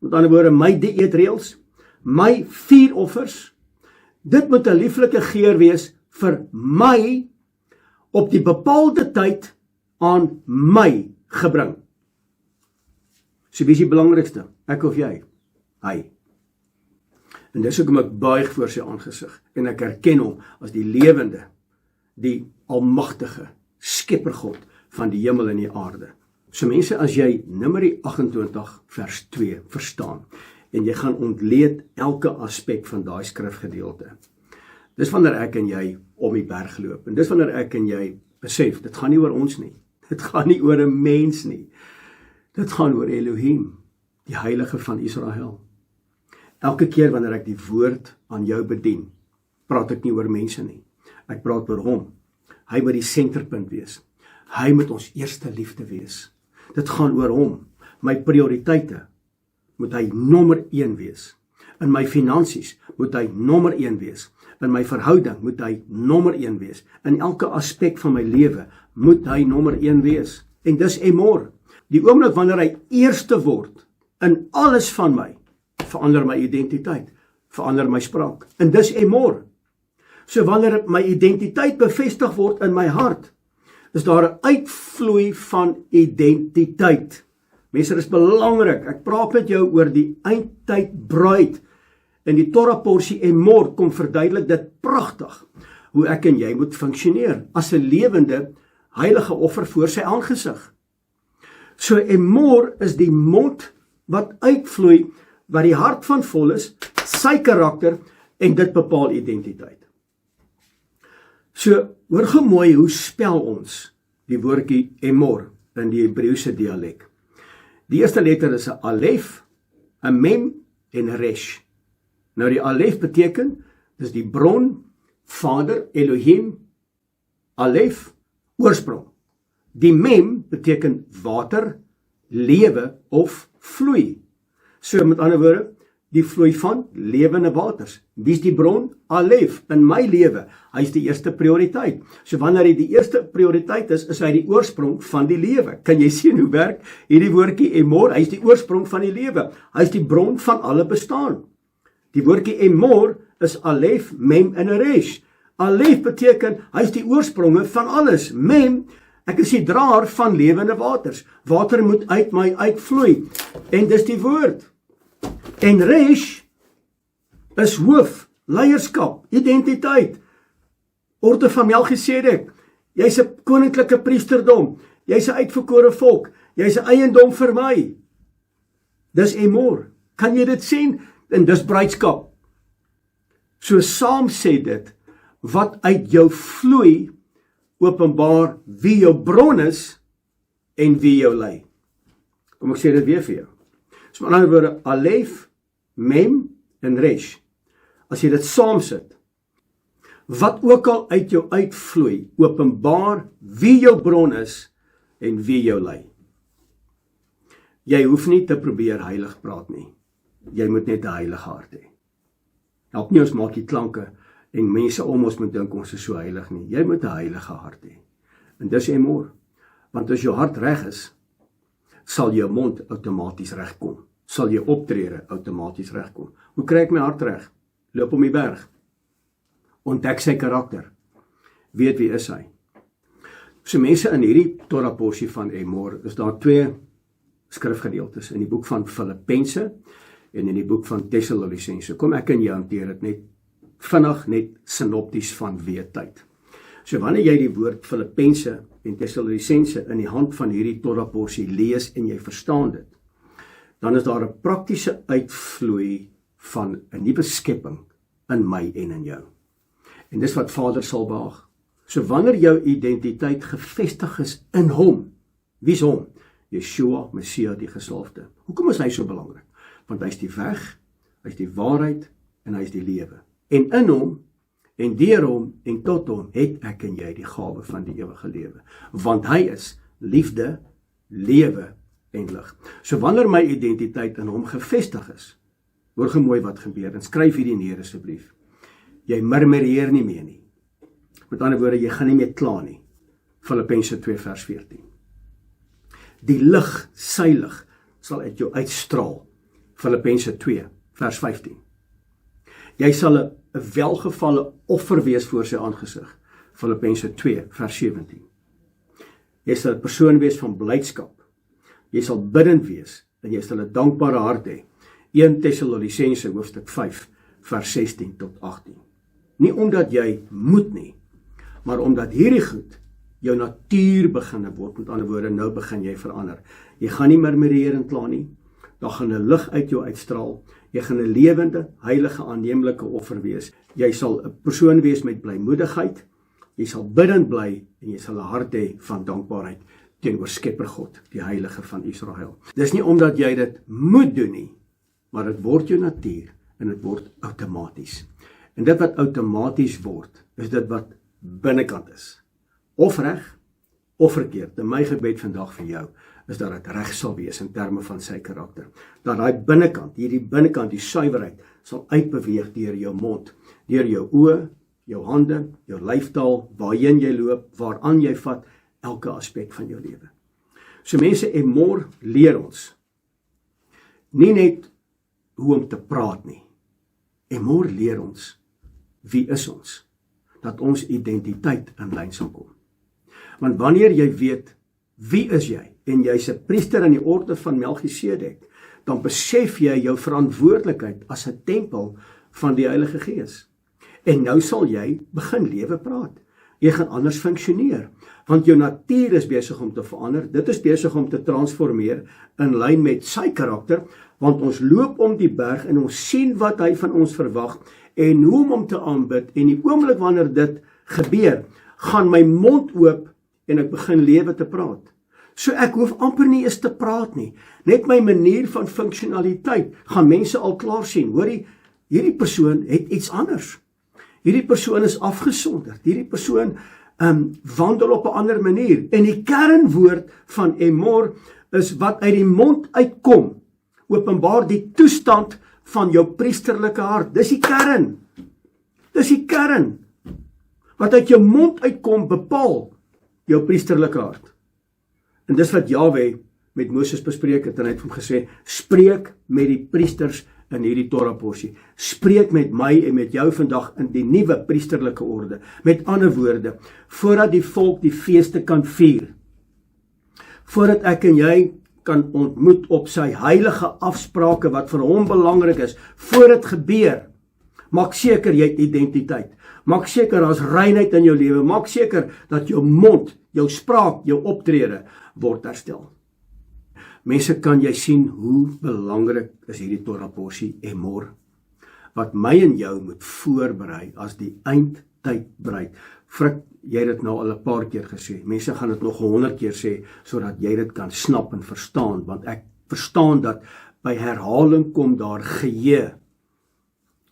met ander woorde my dieetreëls, my vuuroffers, dit moet 'n lieflike geur wees vir my op die bepaalde tyd aan my gebring. So wie is die belangrikste? Ek of jy? Hy. En dis hoekom ek buig voor sy aangesig en ek erken hom as die lewende, die almagtige skeppergod van die hemel en die aarde. So mense, as jy Numeri 28 vers 2 verstaan en jy gaan ontleed elke aspek van daai skrifgedeelte. Dis wanneer ek en jy om die berg loop en dis wanneer ek en jy besef, dit gaan nie oor ons nie. Dit gaan nie oor 'n mens nie. Dit gaan oor Elohim, die heilige van Israel. Elke keer wanneer ek die woord aan jou bedien, praat ek nie oor mense nie. Ek praat oor hom. Hy moet die senterpunt wees. Hy moet ons eerste liefde wees. Dit gaan oor hom. My prioriteite moet hy nommer 1 wees. In my finansies moet hy nommer 1 wees. In my verhouding moet hy nommer 1 wees. In elke aspek van my lewe moet hy nommer 1 wees. En dis Emor. Die oomblik wanneer hy eerste word in alles van my, verander my identiteit, verander my spraak. En dis Emor. So wanneer my identiteit bevestig word in my hart, is daar 'n uitvloei van identiteit. Mense, dit is belangrik. Ek praat met jou oor die eindtyd bruid. En die Torah porsie Emor kom verduidelik dit pragtig, hoe ek en jy moet funksioneer as 'n lewende heilige offer voor sy aangesig. So Emor is die mond wat uitvloei, wat die hart van vol is, sy karakter, en dit bepaal identiteit. So, hoor gou mooi hoe spel ons die woordjie Emor in die Hebreëse dialek. Die eerste letter is 'n alef, 'n mem en 'n resh. Nou die alef beteken, dis die bron, Vader, Elohim, alef, oorsprong. Die mem beteken water, lewe of vloei. So met ander woorde, die vloei van lewende waters. Wie is die bron? Alef, in my lewe. Hy is die eerste prioriteit. So wanneer hy die eerste prioriteit is, is hy die oorsprong van die lewe. Kan jy sien hoe werk hierdie woordjie Emor? Hy is die oorsprong van die lewe. Hy is die bron van alle bestaan. Die woordjie Emor is alef, mem en 'n resh. Alef beteken, hy is die oorspronge van alles. Mem, ek is die draer van lewende waters. Water moet uit my uitvloei. En dis die woord. En resh is hoof, leierskap, identiteit. Orde van Melchisedek. Jy's 'n koninklike priesterdom. Jy's 'n uitverkore volk. Jy's 'n eiendom vir my. Dis Emor. Kan jy dit sien? En dis bruidskap. So saam sê dit, wat uit jou vloei, openbaar wie jou bron is en wie jou lei. Kom ek sê dit weer vir jou. So met ander woorde, alef, mem en resh. As jy dit saam sit, wat ook al uit jou uitvloei, openbaar wie jou bron is en wie jou lei. Jy hoef nie te probeer heilig praat nie. Jy moet net 'n heilige hart hê. Help nie ons maak die klanke en mense om ons moet dink ons is so heilig nie. Jy moet 'n heilige hart hê. En dis Emor. Want as jou hart reg is, sal jou mond outomaties regkom. Sal jou optrede outomaties regkom. Hoe kry ek my hart reg? Loop om die berg. Ontdek sy karakter. Weet wie is hy? So mense, in hierdie Torah porsie van Emor is daar 2 skrifgedeeltes in die boek van Filippense en in die boek van Tessalonisense. Kom ek en jy hanteer dit net vinnig, net synopties van weetyd. So wanneer jy die woord Filippense en Tessalonisense in die hand van hierdie Torah porsie lees en jy verstaan dit, dan is daar 'n praktiese uitvloei van 'n nuwe skepping in my en in jou. En dis wat Vader sal behaag. So wanneer jou identiteit gevestig is in hom, wie is hom? Yeshua, Messia, die gesalfde. Hoekom is hy so belangrik? Want hy is die weg, hy is die waarheid en hy is die lewe. En in hom, en deur hom, en tot hom, het ek en jy die gawe van die ewige lewe. Want hy is liefde, lewe en lig. So wanneer my identiteit in hom gevestig is, hoor gemooi wat gebeur, en skryf hierdie neer asseblief. Jy murmureer nie meer nie. Met ander woorde, jy gaan nie meer kla nie. Filippense 2 vers 14. Die lig, sy lig, sal uit jou uitstraal. Filippense 2 vers 15. Jy sal 'n welgevalle offer wees voor sy aangesig. Filippense 2 vers 17. Jy sal 'n persoon wees van blydskap. Jy sal biddend wees en jy sal 'n dankbare hart hê. 1 Tessalonisense hoofstuk 5 vers 16 tot 18. Nie omdat jy moet nie, maar omdat hierdie goed jou natuur begin word. Met ander woorde, nou begin jy verander. Jy gaan nie murmureer en kla nie. Daar gaan 'n lig uit jou uitstraal. Jy gaan 'n lewende, heilige, aanneemlike offer wees. Jy sal 'n persoon wees met blymoedigheid. Jy sal biddend bly en jy sal 'n hart hê van dankbaarheid teenoor Skepper God, die Heilige van Israel. Dis nie omdat jy dit moet doen nie, maar dit word jou natuur en dit word outomaties. En dit wat outomaties word, is dit wat binnekant is. Of reg, of verkeerd. En my gebed vandag vir jou, is dat dit reg sal wees in terme van sy karakter. Dat daai binnekant, hierdie binnekant, die suiwerheid, sal uitbeweeg deur jou mond, deur jou oë, jou hande, jou lyfstaal, waarheen jy loop, waaraan jy vat, elke aspek van jou lewe. So mense, Emor leer ons nie net hoe om te praat nie. Emor leer ons wie is ons, dat ons identiteit in lyn sal kom. Want wanneer jy weet wie is jy en jy's 'n priester in die orde van Melchisedek, dan besef jy jou verantwoordelikheid as 'n tempel van die Heilige Gees. En nou sal jy begin lewe praat. Jy gaan anders funksioneer, want jou natuur is besig om te verander. Dit is besig om te transformeer in lyn met sy karakter, want ons loop om die berg en ons sien wat hy van ons verwag en hoe om hom te aanbid. En die oomblik wanneer dit gebeur, gaan my mond oop en ek begin lewe te praat. So ek hoef amper nie eens te praat nie. Net my manier van funksionaliteit gaan mense al klaar sien. Hoorie, hierdie persoon het iets anders. Hierdie persoon is afgesonderd. Hierdie persoon wandel op 'n ander manier. En die kernwoord van Emor is wat uit die mond uitkom. Openbaar die toestand van jou priesterlike hart. Dis die kern. Dis die kern. Wat uit jou mond uitkom bepaal jou priesterlike hart. En dis wat Jahwe met Moses bespreek het, en hy het hom gesê, spreek met die priesters in hierdie Torah porsie. Spreek met my en met jou vandag in die nuwe priesterlike orde. Met ander woorde, voordat die volk die feeste kan vier, voordat ek en jy kan ontmoet op sy heilige afsprake wat vir hom belangrik is, voor dit gebeur, maak seker jy het identiteit. Maak seker daar's reinheid in jou lewe. Maak seker dat jou mond, jou spraak, jou optrede word herstel. Mense, kan jy sien hoe belangrik is hierdie Torah porsie Emor, wat my en jou moet voorberei as die eindtyd breek. Frik, jy het dit nou al 'n paar keer gesê. Mense gaan dit nog 100 keer sê, sodat jy dit kan snap en verstaan, want ek verstaan dat by herhaling kom daar geheue.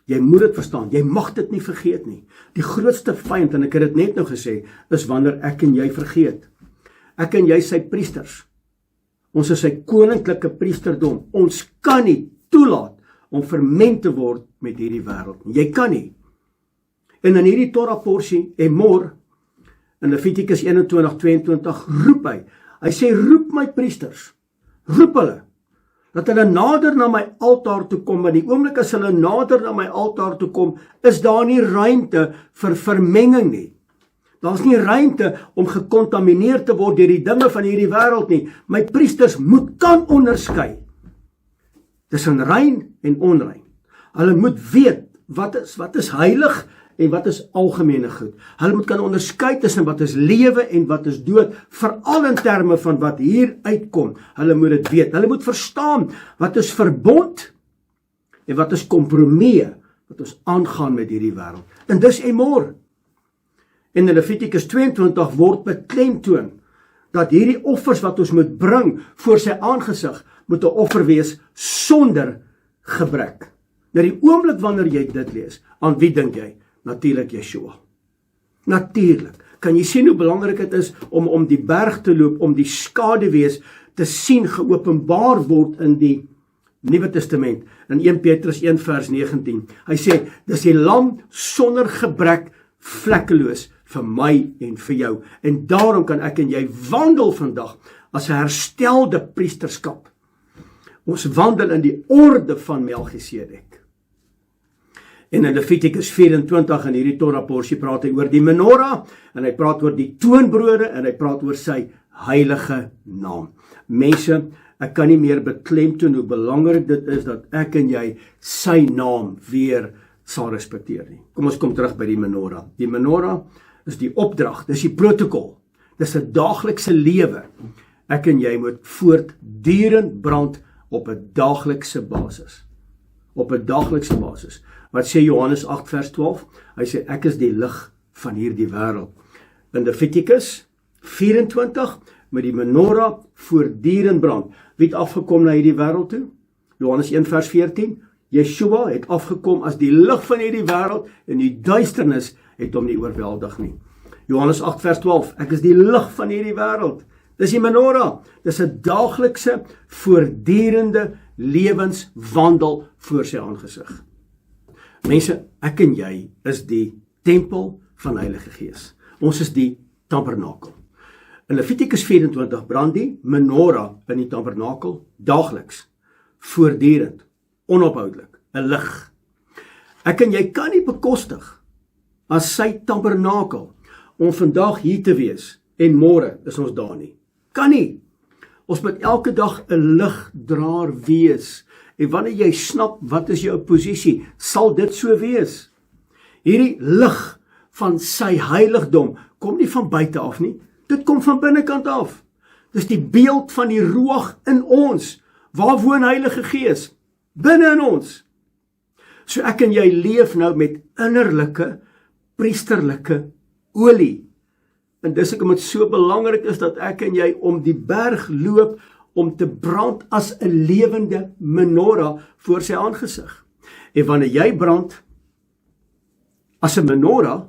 Jy moet dit verstaan, jy mag dit nie vergeet nie. Die grootste vyand, en ek het dit net nou gesê, is wanneer ek en jy vergeet. Ek en jy sy priesters. Ons is sy koninklike priesterdom. Ons kan nie toelaat om vermeng te word met hierdie wêreld. Jy kan nie. En in hierdie Torah porsie, Emor, in Levitikus 21:22, roep hy. Hy sê, roep my priesters. Roep hulle. Dat hulle nader na my altaar toe kom, maar die oomblik as hulle nader na my altaar toe kom, is daar nie ruimte vir vermenging nie. Daar's nie ruimte om gekontamineer te word deur die dinge van hierdie wêreld nie. My priesters kan onderskei tussen rein en onrein. Hulle moet weet wat is heilig en wat is algemene goed. Hulle moet kan onderskei tussen wat is lewe en wat is dood, veral in terme van wat hier uitkom. Hulle moet dit weet. Hulle moet verstaan wat is verbond en wat is kompromie wat ons aangaan met hierdie wêreld. En dis Emor. En in Levitikus 22 word beklemtoon dat hierdie offers wat ons moet bring voor sy aangesig, moet 'n offer wees sonder gebrek. Nou die oomblik wanneer jy dit lees, aan wie dink jy? Natuurlik Yeshua. Natuurlik. Kan jy sien hoe belangrik dit is om die berg te loop, om die skaduwees te sien geopenbaar word in die Nuwe Testament, in 1 Petrus 1 vers 19. Hy sê, dis die lam sonder gebrek, vlekkeloos vir my en vir jou. En daarom kan ek en jy wandel vandag as 'n herstelde priesterskap. Ons wandel in die orde van Melchisedek. En in Levitikus 24 in hierdie Torah porsie praat hy oor die menorah, en hy praat oor die toonbrode, en hy praat oor sy heilige naam. Mense, ek kan nie meer beklemtoon hoe belangrik dit is dat ek en jy sy naam weer sal respekteer nie. Kom ons kom terug by die menorah. Die menorah is die opdrag, dis die protokol, dis 'n daaglikse lewe. Ek en jy moet voortdurend brand op 'n daaglikse basis. Op 'n daaglikse basis. Wat sê Johannes 8 vers 12? Hy sê ek is die lig van hierdie wêreld. In Levitikus 24 met die menorah voortdurend brand. Wie het afgekom na hierdie wêreld toe? Johannes 1 vers 14. Yeshua het afgekom as die lig van hierdie wêreld en die duisternis het hom nie oorweldig nie. Johannes 8 vers 12. Ek is die lig van hierdie wêreld. Dis die menorah. Dis 'n daaglikse voortdurende lewenswandel voor sy aangesig. Mense, ek en jy is die tempel van Heilige Gees. Ons is die tabernakel. In Levitikus 24 brand die menorah in die tabernakel daagliks, voortdurend, onophoudelik, 'n lig. Ek en jy kan nie bekostig as sy tabernakel om vandag hier te wees en môre is ons daar nie. Kan nie. Ons moet elke dag 'n ligdraer wees. En wanneer jy snap wat is jou posisie, sal dit so wees. Hierdie lig van sy heiligdom kom nie van buite af nie. Dit kom van binnekant af. Dis die beeld van die Ruach in ons. Waar woon Heilige Gees? Binne in ons. So ek en jy leef nou met innerlike, priesterlike olie. En dis hoekom dit so belangrik is dat ek en jy om die berg loop om te brand as 'n lewende menorah voor sy aangesig. En wanneer jy brand as 'n menorah,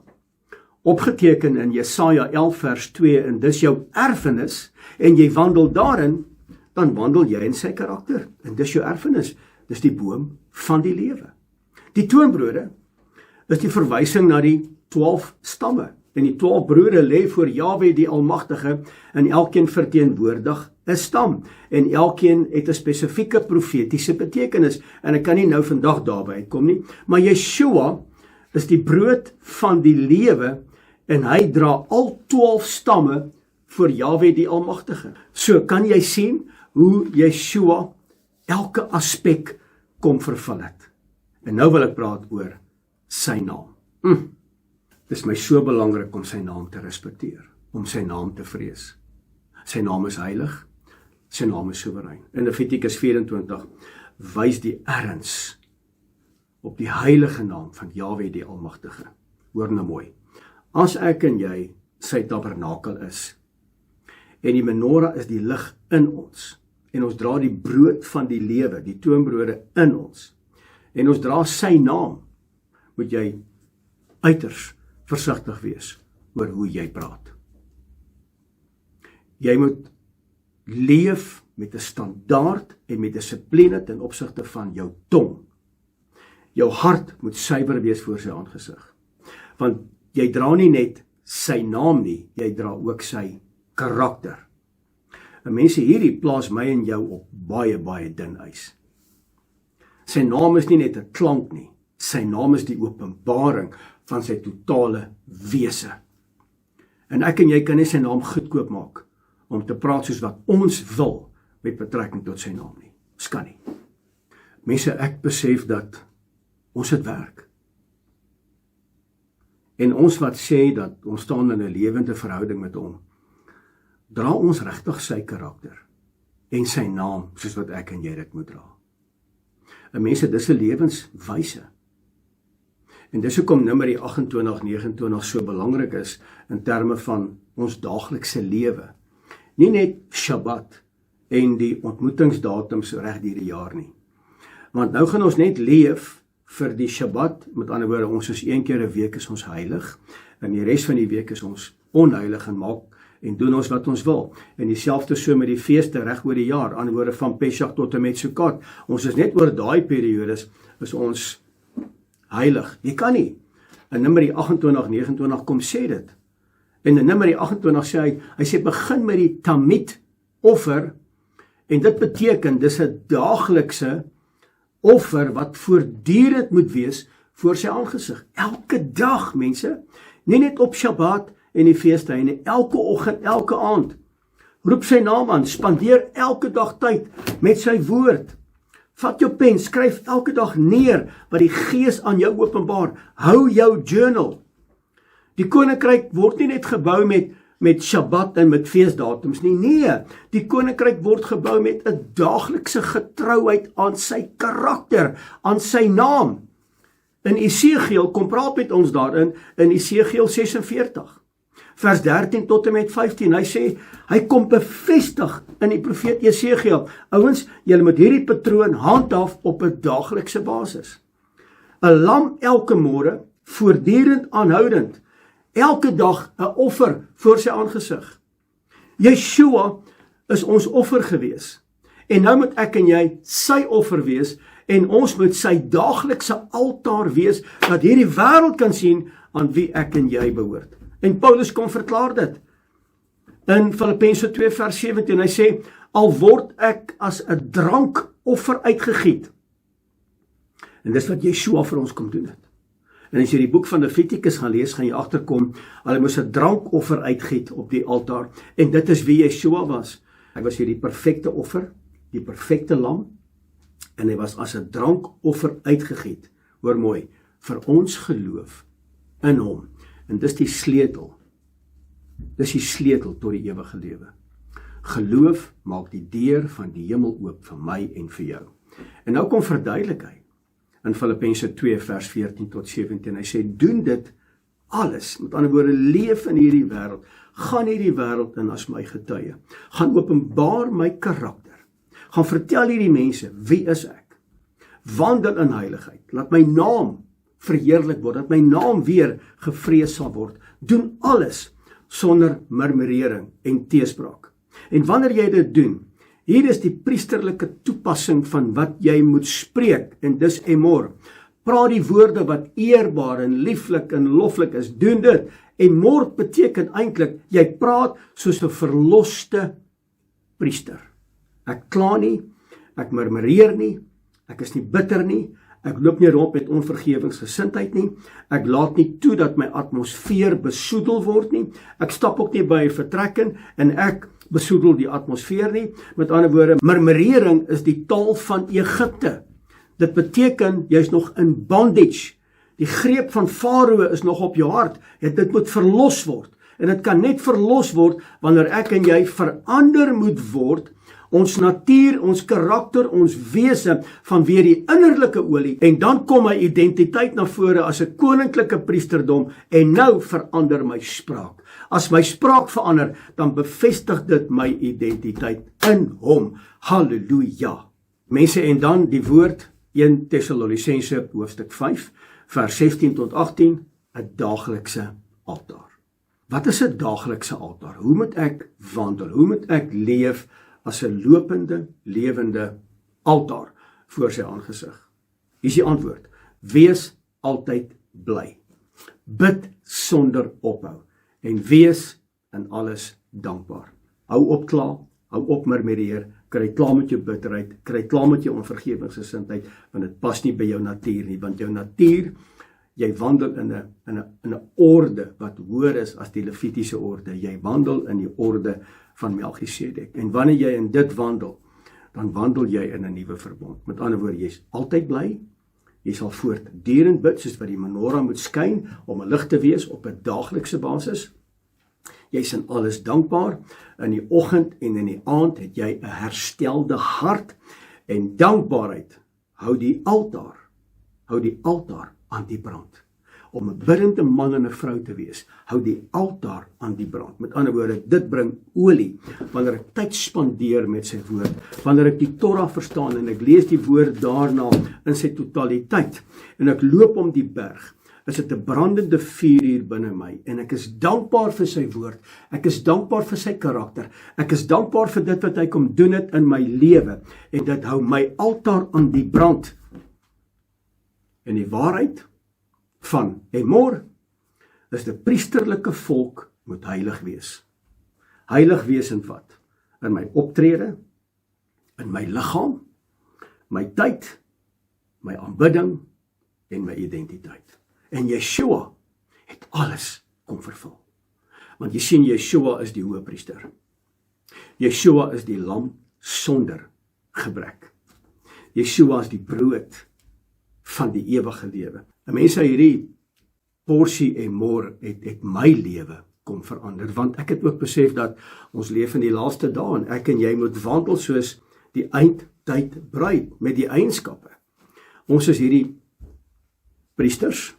opgeteken in Jesaja 11 vers 2, en dis jou erfenis, en jy wandel daarin, dan wandel jy in sy karakter. En dis jou erfenis. Dis die boom van die lewe. Die toonbrode is die verwysing na die 12 stamme. En die 12 broere lê voor Jahwe die Almagtige, en elkeen verteenwoordig 'n stam. En elkeen het 'n spesifieke profetiese betekenis. En ek kan nie nou vandag daarby uitkom nie, maar Yeshua is die brood van die lewe, en hy dra al 12 stamme voor Jahwe die Almagtige. So kan jy sien hoe Yeshua elke aspek kom vervul het. En nou wil ek praat oor sy naam. Dit is my so belangrik om sy naam te respekteer, om sy naam te vrees. Sy naam is heilig, sy naam is soewerein. In Levitikus 24 wys die erns op die heilige naam van Jahwe die Almagtige. Hoor nou mooi. As ek en jy sy tabernakel is, en die menorah is die lig in ons, en ons dra die brood van die lewe, die toonbrode in ons, en ons dra sy naam, moet jy uiters versigtig wees oor hoe jy praat. Jy moet leef met 'n standaard en met dissipline ten opsigte van jou tong. Jou hart moet suiwer wees voor sy aangesig. Want jy dra nie net sy naam nie, jy dra ook sy karakter. En mense, hierdie plaas my en jou op baie, baie dun ys. Sy naam is nie net 'n klank nie, sy naam is die openbaring van sy totale wese. En ek en jy kan nie sy naam goedkoop maak om te praat soos wat ons wil met betrekking tot sy naam nie. Ons kan nie. Mense, ek besef dat ons het werk. En ons wat sê dat ons staan in 'n lewende verhouding met hom, dra ons regtig sy karakter en sy naam soos wat ek en jy dit moet dra. En mense, dis 'n lewenswyse. En dis hoekom Numeri 28:29 so belangrik is in terme van ons daaglikse lewe. Nie net Shabbat en die ontmoetingsdatums reg deur die jaar nie. Want nou gaan ons net leef vir die Shabbat, met ander woorde, ons is een keer 'n week is ons heilig, en die res van die week is ons onheilig en maak en doen ons wat ons wil. En dieselfde so met die feeste reg oor die jaar, aan die woorde van Pesach tot en met Sukkot. Ons is net oor daai periodes is ons heilig. Jy kan nie. In Numeri 28:29 kom sê dit. En in Numeri 28 sê hy sê begin met die tamid offer, en dit beteken, dis 'n daaglikse offer wat voortdurend moet wees voor sy aangesig. Elke dag, mense, nie net op Shabbat en die feestdae nie, elke oggend, elke aand. Roep sy naam aan, spandeer elke dag tyd met sy woord. Vat jou pen, skryf elke dag neer wat die Gees aan jou openbaar. Hou jou journal. Die koninkryk word nie net gebou met Shabbat en met feesdatums nie. Nee, die koninkryk word gebou met 'n daaglikse getrouheid aan sy karakter, aan sy naam. In Esegiel, kom praat met ons daarin, in Esegiel 46, vers 13 tot en met 15, hy sê, hy kom bevestig in die profeet Esegiel, ouens, julle moet hierdie patroon handhaaf op 'n daaglikse basis. 'n Lam elke môre, voortdurend aanhoudend, elke dag 'n offer voor sy aangesig. Yeshua is ons offer gewees, en nou moet ek en jy sy offer wees, en ons moet sy daaglikse altaar wees, dat hierdie wêreld kan sien aan wie ek en jy behoort. En Paulus kom verklaar dit. In Filippense 2 vers 17, hy sê, al word ek as 'n drankoffer uitgegiet. En dis wat Yeshua vir ons kom doen het. En as jy die boek van Levitikus gaan lees, gaan jy agterkom, hulle moes 'n drankoffer uitgiet op die altaar, en dit is wie Yeshua was. Hy was hier die perfekte offer, die perfekte lam, en hy was as 'n drankoffer uitgegiet, hoor mooi, vir ons geloof in hom. En dis die sleutel. Dis die sleutel tot die ewige lewe. Geloof maak die deur van die hemel oop vir my en vir jou. En nou kom verduidelik hy in Filippense 2 vers 14 tot 17. Hy sê, doen dit alles, met ander woorde, leef in hierdie wêreld, gaan hierdie wêreld in as my getuie, gaan openbaar my karakter, gaan vertel hierdie mense, wie is ek? Wandel in heiligheid, laat my naam verheerlik word, dat my naam weer gevrees sal word, doen alles sonder murmurering en teespraak. En wanneer jy dit doen, hier is die priesterlike toepassing van wat jy moet spreek, en dis emor. Praat die woorde wat eerbaar en lieflik en loflik is, doen dit. Emor beteken eintlik, jy praat soos 'n verloste priester. Ek kla nie, ek murmureer nie, ek is nie bitter nie, ek loop nie rond met onvergewingsgesindheid nie, ek laat nie toe dat my atmosfeer besoedel word nie, ek stap ook nie by 'n vertrek in, en ek besoedel die atmosfeer nie. Met ander woorde, murmurering is die taal van Egipte. Dit beteken, jy is nog in bondage. Die greep van Farao is nog op jou hart. Dit moet verlos word. En dit kan net verlos word, wanneer ek en jy verander moet word, ons natuur, ons karakter, ons wese, vanweer die innerlike olie, en dan kom my identiteit na vore as 'n koninklike priesterdom, en nou verander my spraak. As my spraak verander, dan bevestig dit my identiteit in hom. Halleluja. Mense, en dan die woord, 1 Tessalonisense hoofstuk 5, vers 16 tot 18, 'n daaglikse altaar. Wat is 'n daaglikse altaar? Hoe moet ek wandel? Hoe moet ek leef as 'n lopende, lewende altaar voor sy aangesig? Hier is die antwoord. Wees altyd bly. Bid sonder ophou. En wees in alles dankbaar. Hou op kla, hou op murmureer, kry klaar met jou bitterheid, kry klaar met jou onvergewingsgesindheid, want dit pas nie by jou natuur nie, want jou natuur, jy wandel in 'n orde wat hoër is as die Levitiese orde. Jy wandel in die orde van Melchisedek. En wanneer jy in dit wandel, dan wandel jy in 'n nuwe verbond. Met ander woorde, jy's altyd bly. Jy sal voortdurend bid, soos wat die menorah moet skyn, om 'n lig te wees op 'n daaglikse basis. Jy's in alles dankbaar. In die oggend en in die aand het jy 'n herstelde hart, en dankbaarheid hou die altaar aan die brand. Om 'n biddende man en 'n vrou te wees, hou die altaar aan die brand. Met ander woorde, dit bring olie, wanneer ek tyd spandeer met sy woord, wanneer ek die Torah verstaan, en ek lees die woord daarna in sy totaliteit, en ek loop om die berg, is dit 'n brandende vuur hier binne my, en ek is dankbaar vir sy woord, ek is dankbaar vir sy karakter, ek is dankbaar vir dit wat hy kom doen het in my lewe, en dit hou my altaar aan die brand. En die waarheid van Emor is die priesterlike volk moet heilig wees. Heilig wees in wat? In my optrede, in my liggaam, my tyd, my aanbidding en my identiteit. En Yeshua het alles kom vervul. Want jy sien, Yeshua is die hoëpriester. Yeshua is die lam sonder gebrek. Yeshua is die brood van die ewige lewe. 'n Mens sê hierdie porsie emor het my lewe kom verander, want ek het ook besef dat ons leef in die laaste dae en ek en jy moet wandel soos die eindtyd bruid met die eienskappe. Ons is hierdie priesters,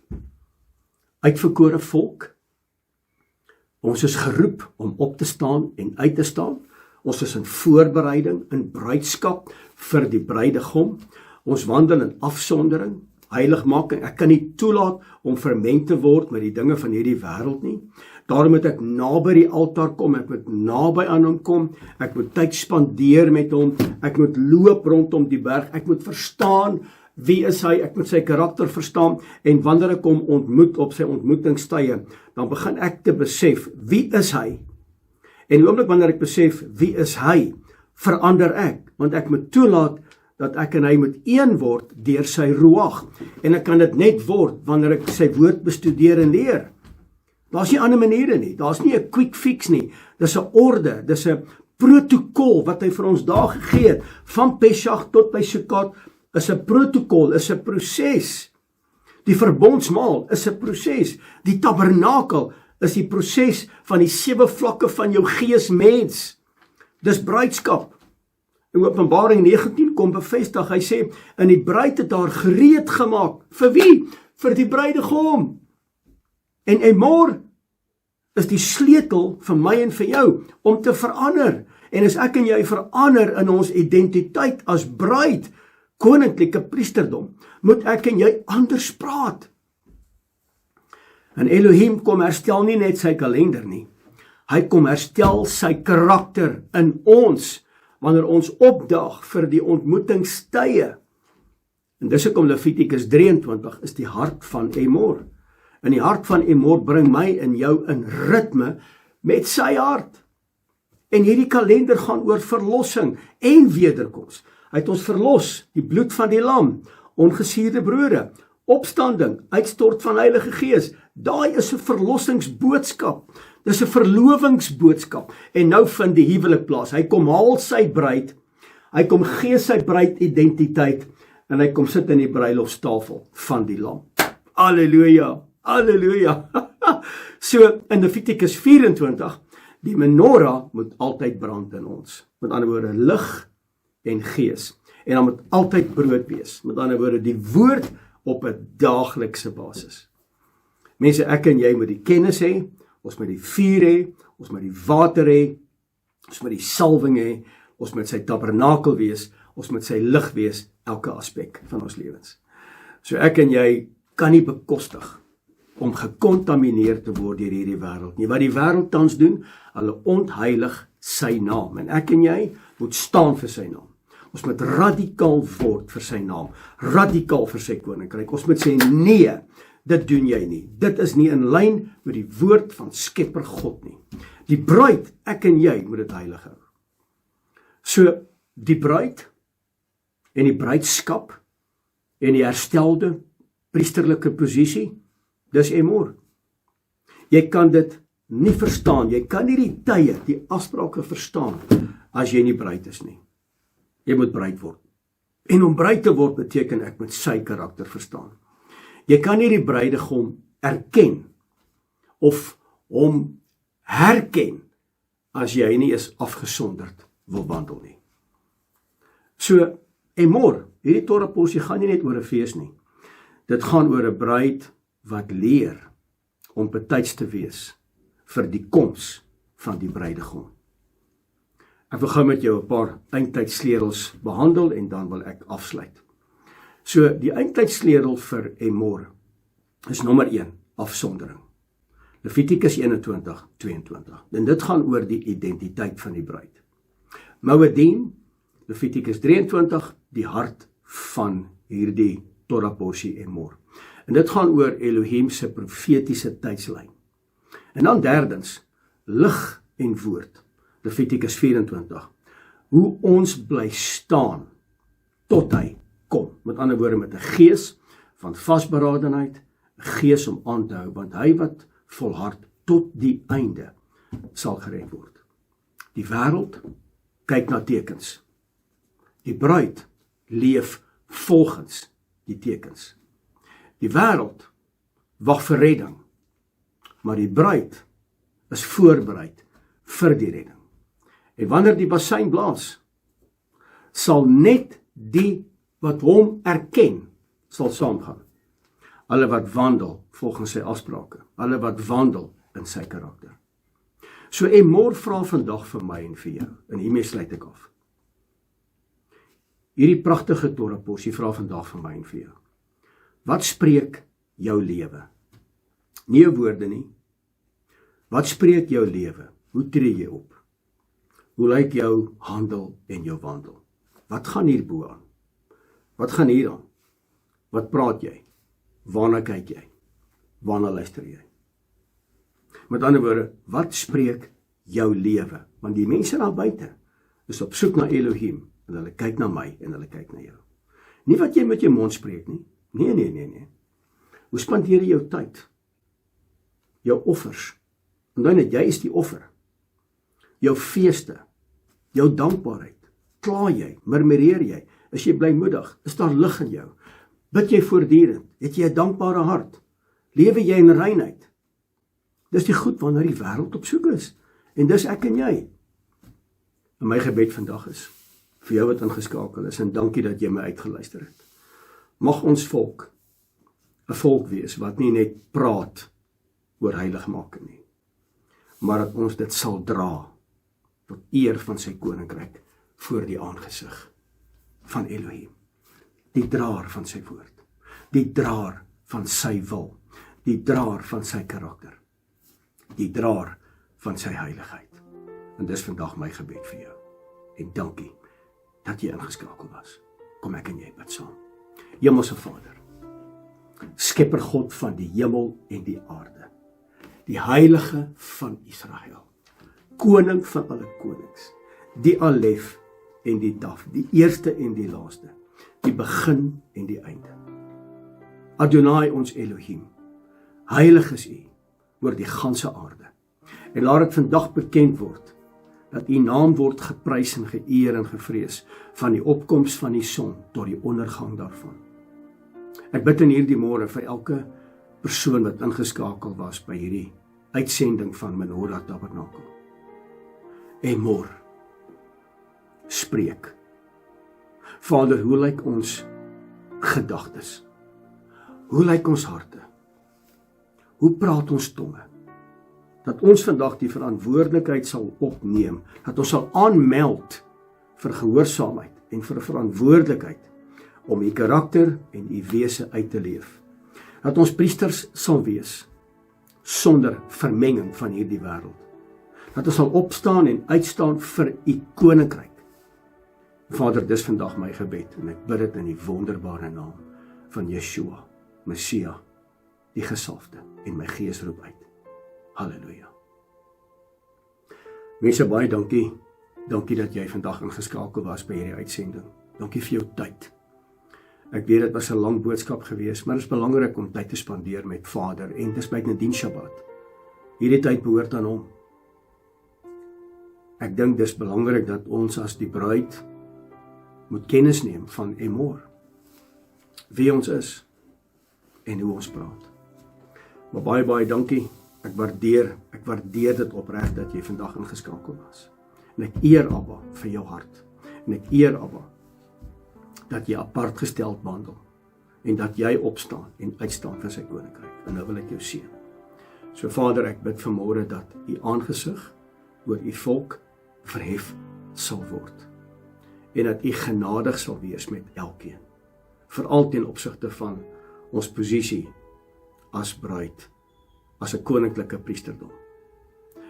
uitverkore volk. Ons is geroep om op te staan en uit te staan. Ons is in voorbereiding, in bruidskap vir die bruidegom. Ons wandel in afsondering, heiligmaking. Ek kan nie toelaat om vermeng te word met die dinge van hierdie wêreld nie. Daarom moet ek naby die altaar kom, ek moet naby aan hom kom, ek moet tyd spandeer met hom, ek moet loop rondom die berg, ek moet verstaan wie is hy, ek moet sy karakter verstaan, en wanneer ek hom ontmoet op sy ontmoetingstye, dan begin ek te besef, wie is hy? En die oomblik wanneer ek besef, wie is hy, verander ek, want ek moet toelaat dat ek en hy moet een word deur sy ruach, en ek kan dit net word wanneer ek sy woord bestudeer en leer. Daar's nie ander maniere nie, daar's nie 'n quick fix nie, dis 'n orde, dis 'n protokol wat hy vir ons daar gegee het, van Pesach tot by Sukkot, is 'n protokol, is 'n proses. Die verbondsmaal is 'n proses, die tabernakel is die proses van die 7 vlakke van jou gees mens. Dis bruidskap. In Openbaring 19 kom bevestig, hy sê, in die bruid het daar gereed gemaak, vir wie? Vir die bruidegom. En emor is die sleutel vir my en vir jou, om te verander. En as ek en jy verander in ons identiteit as bruid, koninklike priesterdom, moet ek en jy anders praat. En Elohim kom herstel nie net sy kalender nie, hy kom herstel sy karakter in ons, wanneer ons opdaag vir die ontmoetingstye. En dis hoekom Levitikus 23 is die hart van emor. En die hart van emor bring my en jou in ritme met sy hart. En hierdie kalender gaan oor verlossing en wederkoms. Hy het ons verlos, die bloed van die lam, ongesuurde brode, opstanding, uitstort van Heilige Gees. Daai is 'n verlossingsboodskap. Dis 'n verlovingsboodskap. En nou vind die huwelik plaas. Hy kom haal sy bruid, hy kom gee sy bruid identiteit, en hy kom sit in die bruilofstafel van die lam. Halleluja, halleluja. So, in Levitikus 24, die menorah moet altyd brand in ons. Met ander woorde, lig en gees. En dan moet altyd brood wees. Met ander woorde, die woord op 'n daaglikse basis. Mense, ek en jy moet die kennis hê, ons moet die vuur hê, ons moet die water hê, ons moet die salwing hê, ons moet sy tabernakel wees, ons moet sy lig wees, elke aspek van ons lewens. So ek en jy kan nie bekostig om gekontamineer te word deur hierdie wêreld nie. Wat die wêreld tans doen, hulle ontheilig sy naam. En ek en jy moet staan vir sy naam. Ons moet radikaal word vir sy naam, radikaal vir sy koninkryk. Ons moet sê, nee, dit doen jy nie. Dit is nie in lyn met die woord van Skepper God nie. Die bruid, ek en jy, moet dit heilig hou. So, die bruid en die bruidskap en die herstelde priesterlike posisie, dis emor. Jy kan dit nie verstaan, jy kan nie die tye, die afsprake verstaan, as jy nie bruid is nie. Jy moet bruid word. En om bruid te word beteken ek moet sy karakter verstaan. Jy kan nie die bruidegom erken of hom herken as jy nie is afgesonderd wil wandel nie. So, emor, hierdie Torah porsie gaan nie net oor 'n fees nie. Dit gaan oor 'n bruid wat leer om betyds te wees vir die koms van die bruidegom. Ek wil gou met jou 'n paar eindtydsleutels behandel en dan wil ek afsluit. So, die eindtydsleutel vir emor is nommer 1, afsondering. Levitikus 21:22. En dit gaan oor die identiteit van die bruid. Moedim, Levitikus 23, die hart van hierdie Torah porsie emor. En dit gaan oor Elohim se profetiese tydslyn. En dan derdens, lig en woord, Levitikus 24, hoe ons bly staan, tot hy kom, met ander woorde met 'n gees van vasberadenheid, 'n gees om aan te hou, want hy wat volhard tot die einde, sal gered word. Die wêreld kyk na tekens, die bruid leef volgens die tekens. Die wêreld wag vir redding, maar die bruid is voorbereid vir die redding. En wanneer die bassein blaas, sal net die wat hom erken, sal saamgaan. Alle wat wandel volgens sy afsprake, alle wat wandel in sy karakter. So Emor vra vandag vir my en vir jou, en hiermee sluit ek af. Hierdie pragtige Torah porsie vra vandag vir my en vir jou. Wat spreek jou lewe? Nie jou woorde nie. Wat spreek jou lewe? Hoe tree jy op? Hoe lyk jou handel en jou wandel? Wat gaan hierbo aan? Wat gaan hier aan? Wat praat jy? Waarna kyk jy? Waarna luister jy? Met ander woorde, wat spreek jou lewe? Want die mense daar buite is op soek na Elohim, en hulle kyk na my, en hulle kyk na jou. Nie wat jy met jou mond spreek nie. Nee. Hoe spandeer jy jou tyd? Jou offers. En dan net, jy is die offer. Jou feeste, jou dankbaarheid. Kla jy, murmureer jy, is jy blymoedig, is daar lig in jou? Bid jy voortdurend, het jy 'n dankbare hart? Lewe jy in reinheid? Dis die goed waarna die wêreld op soek is. En dis ek en jy. En my gebed vandag is, vir jou wat ingeskakel is, en dankie dat jy my uitgeluister het. Mag ons volk 'n volk wees wat nie net praat oor heiligmaking nie, maar dat ons dit sal dra tot eer van sy koninkryk voor die aangesig van Elohim. Die draer van sy woord, die draer van sy wil, die draer van sy karakter, die draer van sy heiligheid. En dis vandag my gebed vir jou. En dankie dat jy ingeskakel was. Kom ek en jy bid saam. Hemelse Vader, Skepper God van die hemel en die aarde, die Heilige van Israel, Koning van alle konings, die Alef en die Taf, die eerste en die laaste, die begin en die einde. Adonai ons Elohim, heilig is U oor die ganse aarde. En laat dit vandag bekend word, dat U naam word geprys en geëer en gevrees, van die opkoms van die son tot die ondergang daarvan. Ek bid in hierdie môre vir elke persoon wat ingeskakel was by hierdie uitsending van Menorah Tabernakel. Emor, spreek. Vader, hoe lyk ons gedagtes? Hoe lyk ons harte? Hoe praat ons tonge? Dat ons vandag die verantwoordelikheid sal opneem, dat ons sal aanmeld vir gehoorsaamheid en vir verantwoordelikheid om U karakter en U wese uit te leef. Dat ons priesters sal wees sonder vermenging van hierdie wêreld. Dat ons sal opstaan en uitstaan vir U koninkryk. Vader, dis vandag my gebed en ek bid dit in die wonderbare naam van Yeshua, Messia, die gesalfde, en my gees roep uit. Halleluja. Mense, baie dankie. Dankie dat jy vandag ingeskakel was by hierdie uitsending. Dankie vir jou tyd. Ek weet dit was 'n lang boodskap geweest, maar dit is belangrik om tyd te spandeer met Vader, en dis by die Shabbat. Hierdie tyd behoort aan hom. Ek dink dis belangrik dat ons as die bruid moet kennis neem van Emor, wie ons is en hoe ons praat. Maar baie dankie. Ek waardeer dit opreg dat jy vandag ingeskakel was. En ek eer Abba vir jou hart. En ek eer Abba dat jy apart gesteld wandel en dat jy opstaan en uitstaan vir sy koninkryk. En nou wil ek jou seën. So Vader, ek bid vanmôre dat U aangesig oor U volk verhef sal word. En dat U genadig sal wees met elkeen. Veral ten opsigte van ons posisie as bruid, as 'n koninklike priesterdom.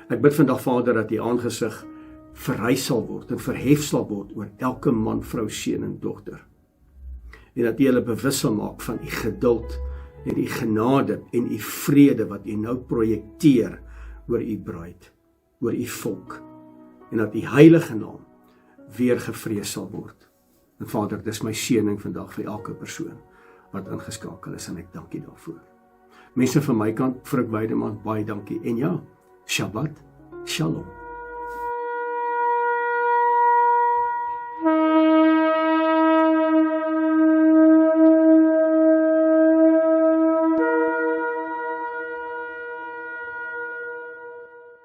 Ek bid vandag, Vader, dat U aangesig verrys sal word en verhef sal word oor elke man, vrou, seun en dogter. En dat U hulle bewus sal maak van U geduld en U genade en U vrede wat U nou projekteer oor U bruid. oor u volk en dat u heilige naam weer gevrees sal word. En Vader, dis my seëning vandag vir elke persoon wat ingeskakel is en ek dankie daarvoor. Mense van my kant, Frik Weideman, baie dankie en ja, Shabbat Shalom.